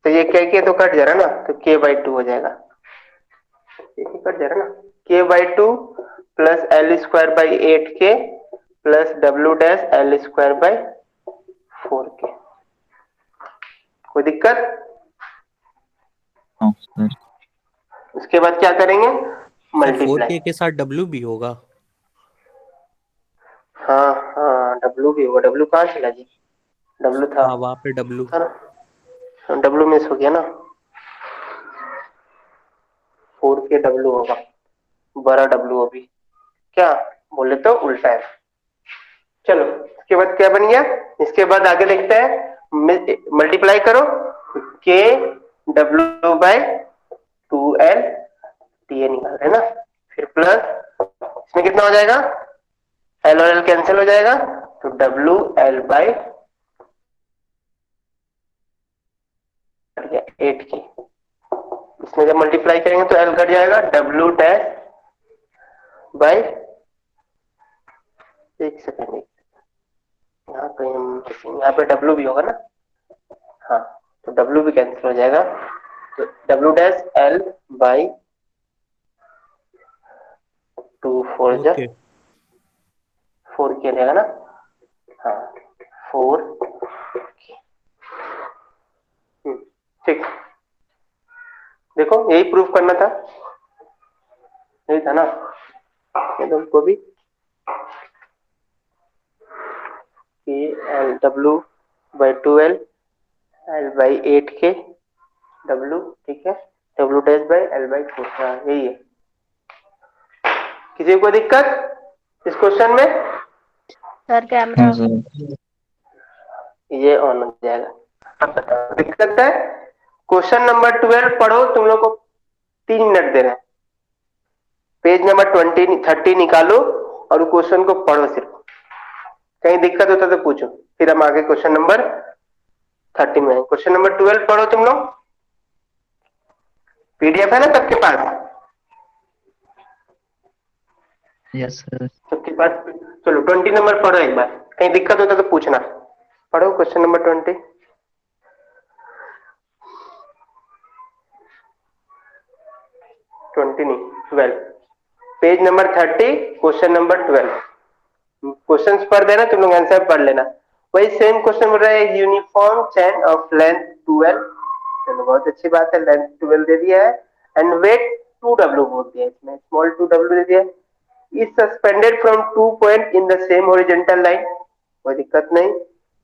तो ये के तो कट जा रहा ना, तो k बाई 2 हो जाएगा। कट जा रहा ना, k by 2 plus L square by 8k plus W dash L square by 4k। कोई दिक्कत? हाँ सर। उसके बाद क्या करेंगे? Sir multiply. 4K के साथ W भी होगा? हाँ हाँ, डब्लू भी होगा। डब्लू कहाँ चला जी? डब्लू था, हाँ वहाँ पे W। था ना? डब्लू मिस हो गया ना। 4k डब्लू होगा, बड़ा डब्लू अभी क्या बोले तो उल्टा है। चलो इसके बाद क्या बन गया? इसके बाद आगे देखते हैं। मल्टीप्लाई करो के डब्ल्यू बाय 2l, टीए निकाल रहे हैं ना। फिर प्लस इसमें कितना हो जाएगा? एल और एल कैंसिल हो जाएगा, तो डब्ल्यू एल बाय 8 की। इसमें जब मल्टीप्लाई करेंगे तो एल कट जाएगा, डब्ल्यू डैश बाय, एक सेकेंड, यहाँ कहीं यहाँ पे डब्ल्यू भी होगा ना। हाँ, तो डब्ल्यू भी कैंसिल हो जाएगा, तो डब्ल्यू डैश एल बाई 2 4 जा 4K। 4k रहेगा ना। हाँ 4, ठीक। देखो यही प्रूफ करना था, यही था ना ये तुमको भी, कि L W by 2l L by 8k W, ठीक है, W dash by L by 4। हाँ यही है। किसी को दिक्कत इस क्वेश्चन में? सर कैमरा हाँ सर। ये ऑन हो जाएगा। अब बताओ दिक्कत है? क्वेश्चन नंबर 12 पढ़ो, तुम लोग को 3 मिनट दे रहे हैं। पेज नंबर 30 निकालो और क्वेश्चन को पढ़ो सिर्फ। कहीं दिक्कत होता तो पूछो, फिर हम आगे क्वेश्चन नंबर 30 में। क्वेश्चन नंबर 12 पढ़ो तुम लोग। पीडीएफ है ना सबके पास? Yes sir. सबके पास? चलो 20 नंबर पढ़ो एक बार, कहीं दिक्कत होता तो पूछना। पढ़ो क्वेश्चन नंबर 20। नहीं, 12, page number 30, question number 12। Questions पढ़ देना, तुम लोग आंसर पढ़ लेना। वही सेम क्वेश्चन बोल रहा है, यूनिफॉर्म चेन ऑफ लेंथ 12। चलो बहुत अच्छी बात है, लेंथ 12 दे दिया है एंड वेट 2w बोल दिया, इसमें स्मॉल 2w दे दिया है। Is suspended from 2 point in the same horizontal line, कोई दिक्कत नहीं।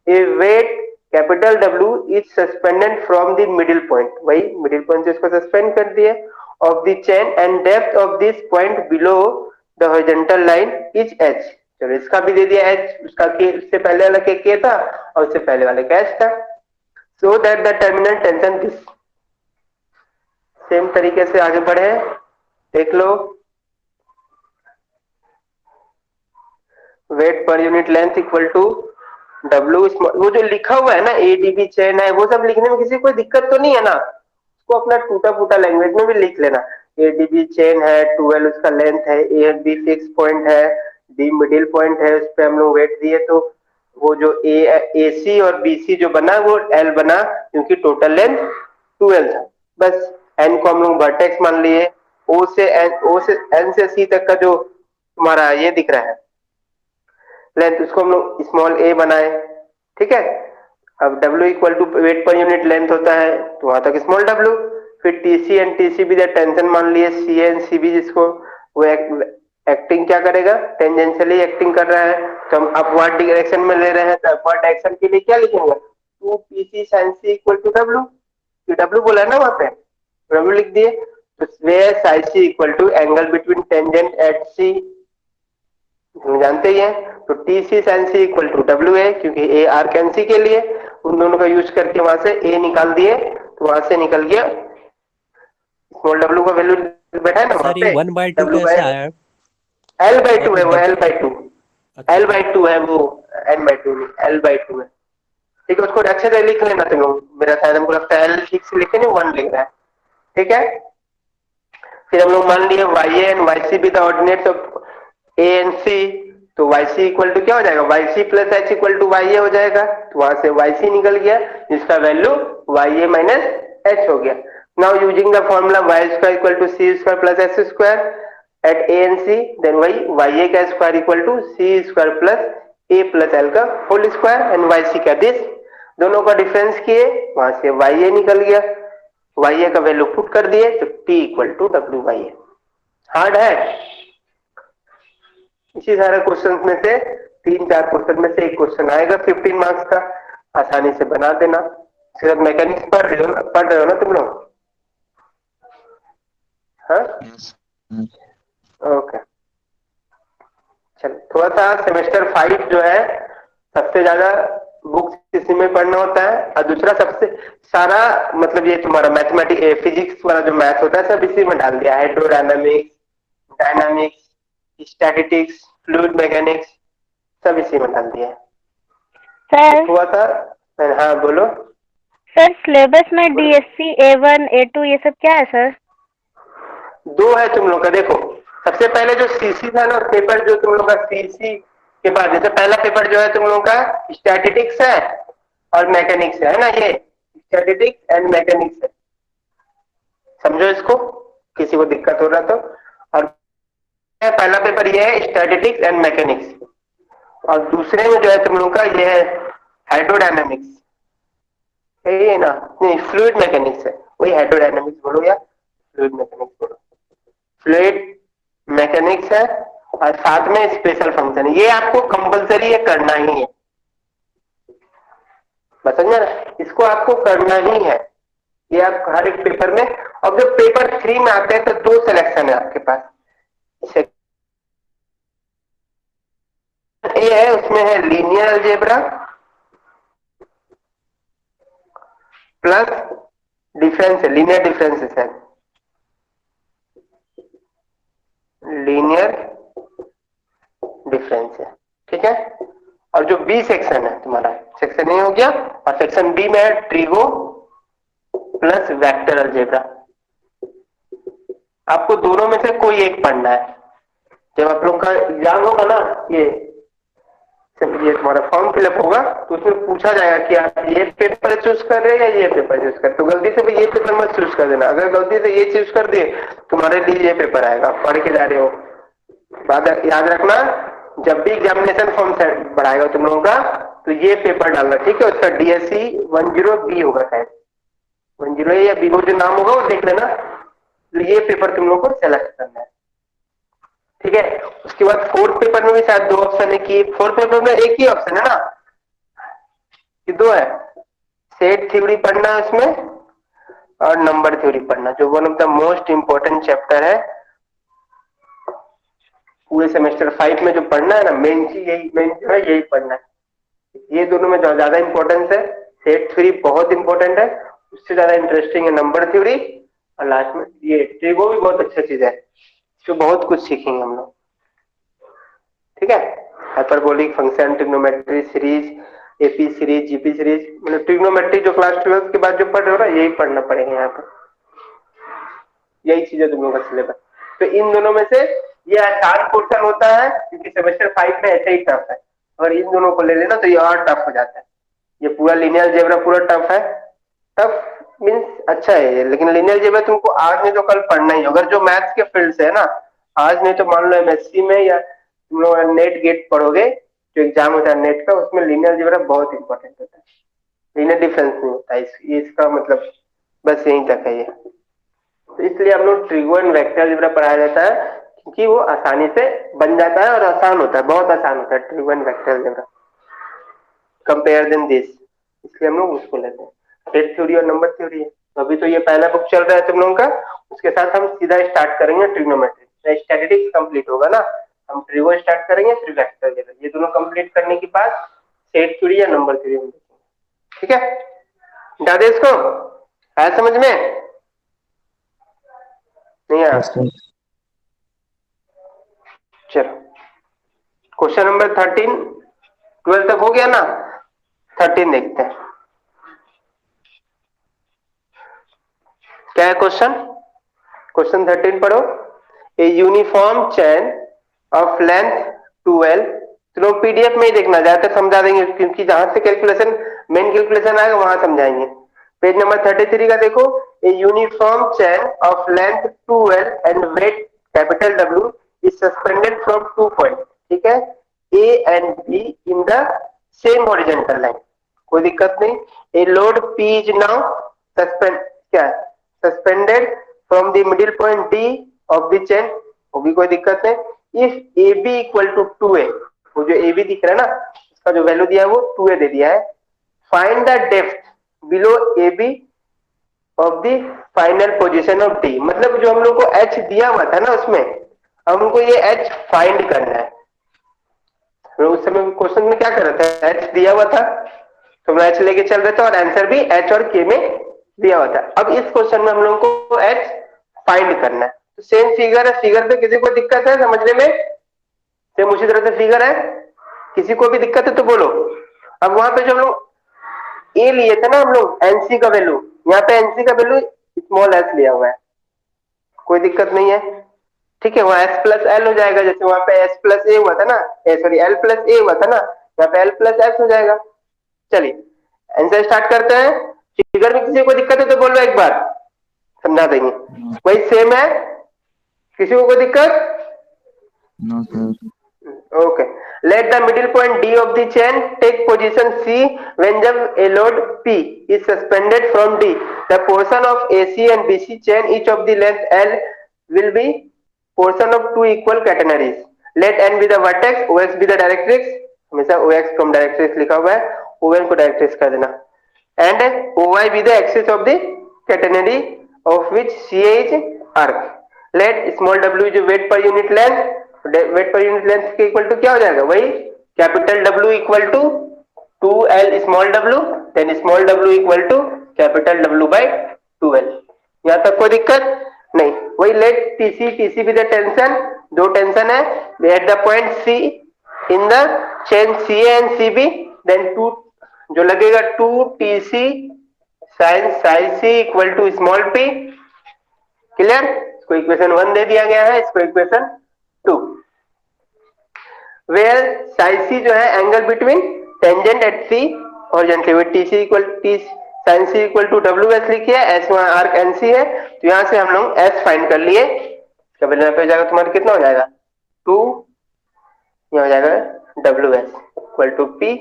A weight capital W is suspended from the middle point, वही मिडिल पॉइंट से इसको सस्पेंड कर दिए, of the chain and depth of this point below the horizontal line is h। चलो इसका भी दे दिया h, उसका के, उससे पहले वाला के था और उससे पहले वाले का h था। So that the terminal tension this, same तरीके से आगे बढ़े, देख लो। वेट पर unit length equal to W, वो जो लिखा हुआ है ना ADB चेन है, वो सब लिखने में किसी कोई दिक्कत तो नहीं है ना? उसको अपना टूटा फूटा लैंग्वेज में भी लिख लेना। ADB चेन है, 12 उसका लेंथ है, A B फिक्स पॉइंट है, D मिडिल पॉइंट है, उस पर हम लोग वेट दिए, तो वो जो AC और BC जो बना वो L बना, क्योंकि टोटल लेंथ 12 था। बस N को हम लोग वर्टेक्स मान लिए, O से N से C तक का जो तुम्हारा ये दिख रहा है लेंथ, उसको हम लोग स्मॉल a बनाए, ठीक है। अब W इक्वल टू वेट पर यूनिट लेंथ होता है, तो वहां तक स्मॉल w। फिर TC एंड TCB टेंशन मान लिए, CA एंड CB जिसको वो एक्टिंग क्या करेगा, टेंजेंशियली एक्टिंग कर रहा है, तो हम अपवर्ड डायरेक्शन में ले रहे हैं, तो अपवर्ड डायरेक्शन के लिए क्या लिखेंगे? 2PC sin C equal to W, W बोला है ना वहां पे, W लिख दिए। तो where psi C equal to angle between tangent at C, हम जानते ही हैं। तो TC sin C equal to WA, क्योंकि A आर्क NC के लिए, उन दोनों का यूज करके वहां से A निकाल दिए, तो वहां से निकल गया स्मॉल W का वैल्यू बैठा है ना वहां सर पे, ये 1/2 W कैसे आया? L/2 है, वो L/2, अच्छा। L/2 है वो, N/2 नहीं, L/2 है, ठीक है। उसको अच्छे से लिख लेना तुम लोग, मेरा शायद हमको लगता है L ठीक से लिखे नहीं, 1 लिख रहा है, ठीक है। फिर हम लोग मान लिए YA एंड YC भी the ordinates of A and C, तो YC इक्वल टू क्या हो जाएगा, YC plus H equal to YA हो जाएगा, तो वहां से YC निकल गया, जिसका वैल्यू YA माइनस H हो गया। Now using the formula y square equal to C square plus S square at A and C, then वही YA का square equal to C square plus A plus L का whole square and Y C का this, दोनों का difference किए, वहां से Y A निकल गया, वाई ए का वैल्यू पुट कर दिए तो T equal to W Y A. Hard है? इसी सारे क्वेश्चन में से 3-4 क्वेश्चन में से एक क्वेश्चन आएगा 15 मार्क्स का, आसानी से बना देना। सिर्फ मैकेनिक्स पढ़ रहे हो ना तुम लोग? हाँ, ओके। चलो, थोड़ा सा सेमेस्टर 5 जो है सबसे ज्यादा बुक्स इसी में पढ़ना होता है, और दूसरा सबसे सारा मतलब ये तुम्हारा मैथमेटिक्स फिजिक्स वाला जो मैथ होता है सब इसी में डाल दिया है। Hydrodynamics, dynamics, statistics, fluid mechanics सब इसी में डाल दिया है। सर हुआ था? हाँ बोलो। सर सिलेबस में डीएससी A1 A2 ये सब क्या है सर? 2 है तुम लोग का। देखो, सबसे पहले जो सीसी था ना पेपर, जो तुम लोग का सीसी के बाद जैसे पहला पेपर जो है तुम लोग का स्टैटिस्टिक्स है और मैकेनिक्स है ना, ये स्टैटिस्टिक्स एंड मैकेनिक्स है, समझो इसको, किसी को दिक्कत हो रहा तो। और पहला पेपर ये है स्टैटिस्टिक्स एंड मैकेनिक्स, और दूसरे में जो है तुम लोग का ये है हाइड्रोडायनामिक्स, यही है ना? नहीं, फ्लूइड मैकेनिक्स है, वही हाइड्रोडायनामिक्स बोलो या फ्लूइड मैकेनिक्स बोलो। फ्लूइड मैकेनिक्स है और साथ में स्पेशल फंक्शन, ये आपको कंपलसरी है, करना ही है, बस समझे ना? इसको आपको करना ही है, ये आप हर एक पेपर में। अब जब पेपर 3 में आते हैं तो 2 सिलेक्शन है आपके पास। ए है, उसमें है linear algebra plus difference, linear differences है, लीनियर डिफरेंस है, ठीक है। और जो बी सेक्शन है तुम्हारा, सेक्शन ए हो गया, और सेक्शन बी में है ट्रिगो प्लस वेक्टर अलजेब्रा। आपको दोनों में से कोई एक पढ़ना है। जब आप लोग का एग्जाम होगा ना, ये तुम्हारा फॉर्म फिलअप होगा तो उसमें पूछा जाएगा कि आप ये पेपर चूज कर रहे हैं या ये पेपर चूज कर, तो गलती से भी ये पेपर मत चूज कर देना। अगर गलती से ये चूज कर दिए तुम्हारे लिए ये पेपर आएगा, पढ़ के जा रहे हो। बात याद रखना, जब भी एग्जामिनेशन फॉर्म बढ़ाएगा तुम लोगों का तो ये पेपर डालना, ठीक है। उसका DSE 10B होगा, शायद 10A या B जो नाम होगा वो देख लेना। तो ये पेपर तुम लोग को सेलेक्ट करना है, ठीक है। उसके बाद 4th पेपर में भी शायद 2 ऑप्शन है कि 4th पेपर में एक ही ऑप्शन है ना कि 2 है, सेट थ्योरी पढ़ना है उसमें और नंबर थ्योरी पढ़ना, जो one of the most important chapter है पूरे सेमेस्टर 5 में। जो पढ़ना है ना, मेन चीज यही पढ़ना है। ये दोनों में ज्यादा इंपॉर्टेंस है, सेट थ्योरी बहुत इंपॉर्टेंट है, उससे ज्यादा इंटरेस्टिंग है नंबर थ्योरी, और लास्ट में ये ट्रिगो भी बहुत अच्छा चीज है, जो बहुत कुछ सीखेंगे हम लोग, ठीक है। Hyperbolic function, trigonometry series, AP series, GP series, मतलब ट्रिग्नोमेट्री जो क्लास 12 के बाद जो पढ़ रहे हो ना, यही पढ़ना पड़ेगा यहाँ पर, यही चीज है तुम लोगों का सिलेबस। तो इन दोनों में से ये आसान पोर्शन होता है, क्योंकि सेमेस्टर 5 में ऐसे ही टफ है, और इन दोनों को ले लेना तो ये और टफ हो जाता है। ये पूरा लीनियर अलजेब्रा पूरा टफ है, टफ मीन्स अच्छा है ये, लेकिन लीनियर अलजेब्रा तुमको आज नहीं तो कल पढ़ना ही। अगर जो मैथ्स के फील्ड से है ना, आज नहीं तो मान लो MSc में या तुम लोग नेट गेट पढ़ोगे, जो एग्जाम होता है नेट का, उसमें लीनियर अलजेब्रा बहुत इंपॉर्टेंट होता है, लीनियर डिफरेंस नहीं होता है। इसका मतलब बस यहीं तक है ये। तो इसलिए हम लोग ट्रिगो एंड वेक्टर अलजेब्रा पढ़ाया जाता है, क्योंकि वो आसानी से बन जाता है और आसान होता है, बहुत आसान होता है trigo and vector algebra compare than this, इसलिए हम लोग उसको लेते हैं। सेट थ्योरी और नंबर थ्योरी है। तो अभी तो ये पहला बुक चल रहा है तुम लोगों का, उसके साथ हम सीधा स्टार्ट करेंगे ट्रिग्नोमेट्री। स्टैटिस्टिक्स कंप्लीट होगा ना, हम ट्रिगो स्टार्ट करेंगे, फिर वेक्टर अलजेब्रा, ये दोनों कंप्लीट करने के बाद सेट थ्योरी या नंबर थ्योरी हम देखेंगे, ठीक है। डाल दे इसको, आया समझ में? नहीं आया? चलो, क्वेश्चन नंबर 13, 12 तक हो गया ना, 13 देखते हैं क्या है क्वेश्चन। क्वेश्चन 13 पढ़ो। ए यूनिफॉर्म चेन ऑफ लेंथ 12, चलो PDF में ही देखना, ज्यादातर समझा देंगे, क्योंकि जहां से कैलकुलेशन मेन कैलकुलेशन आएगा वहां समझाएंगे। पेज नंबर 33 का देखो। A uniform chain of length 12 and weight capital W is suspended from 2 point, ठीक है। A and B in the same horizontal line. कोई दिक्कत नहीं. A load P is now suspended from the middle point D of the chain. वो भी कोई दिक्कत नहीं. If AB equal to 2A, वो जो AB दिख रहा है ना, इसका जो वैल्यू दिया है वो 2A दे दिया है. Find the depth below AB of the final position of D. मतलब जो हम लोग को H दिया हुआ था ना, उसमें हमको ये H फाइंड करना है. उस समय क्वेश्चन में क्या कर रहे थे, H दिया हुआ था तो हम H लेके चल रहे थे और आंसर भी H और K में दिया हुआ था. अब इस क्वेश्चन में हम लोग को H फाइंड करना है. तो सेम फिगर है. फिगर पे किसी को दिक्कत है समझने में? सेम उसी तरह से फिगर है. किसी को भी दिक्कत है तो बोलो. अब वहां पे जो हम लोग A लिए थे ना हम लोग, NC का वैल्यू, यहाँ पे NC का वैल्यू स्मॉल s लिया हुआ है. कोई दिक्कत नहीं है. ठीक है, वहाँ s प्लस एल हो जाएगा. जैसे वहां पे s प्लस ए हुआ था ना, सॉरी l प्लस ए हुआ था ना, यहाँ पे l प्लस s हो जाएगा. चलिए आंसर स्टार्ट करते हैं. फिगर में किसी को दिक्कत है तो बोलो, एक बार समझा देंगे. वही सेम है. किसी को कोई दिक्कत? No, sir. Okay. Let the middle point D of the chain take position C when जब a load P is suspended from D. The portion of AC and BC chain each of the length L will be portion of two equal catenaries. Let N be the vertex, OX be the directrix. हमेशा OX from directrix लिखा हुआ है, ON को directrix कर देना. And OY be the axis of the catenary of which CA is arc. Let small w जो weight per unit length, weight पर unit length के इक्वल टू क्या हो जाएगा, वही capital W equal to 2L small w, then small w equal to capital W by 2L. यहाँ तक कोई दिक्कत नहीं. वही let TC be the tension, दो टेंशन है at the point C in the chain CA and CB, then 2 जो लगेगा 2TC sine sine C equal to small p. Clear? इसको इक्वेशन 1 दे दिया गया है, इसको इक्वेशन 2. Where psi c जो है angle between tangent at C horizontally, with TC equal T sin C equal to WS लिखिए. S वहाँ आर्क NC है तो यहाँ से हम लोग S फाइंड कर लिए. इसका वैल्यू यहाँ पे हो जाएगा तुम्हारा कितना हो जाएगा 2, यहाँ हो जाएगा WS इक्वल टू P.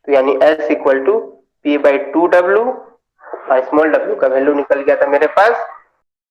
तो यानी S इक्वल टू P बाई 2W और स्मॉल w का वैल्यू निकल गया था मेरे पास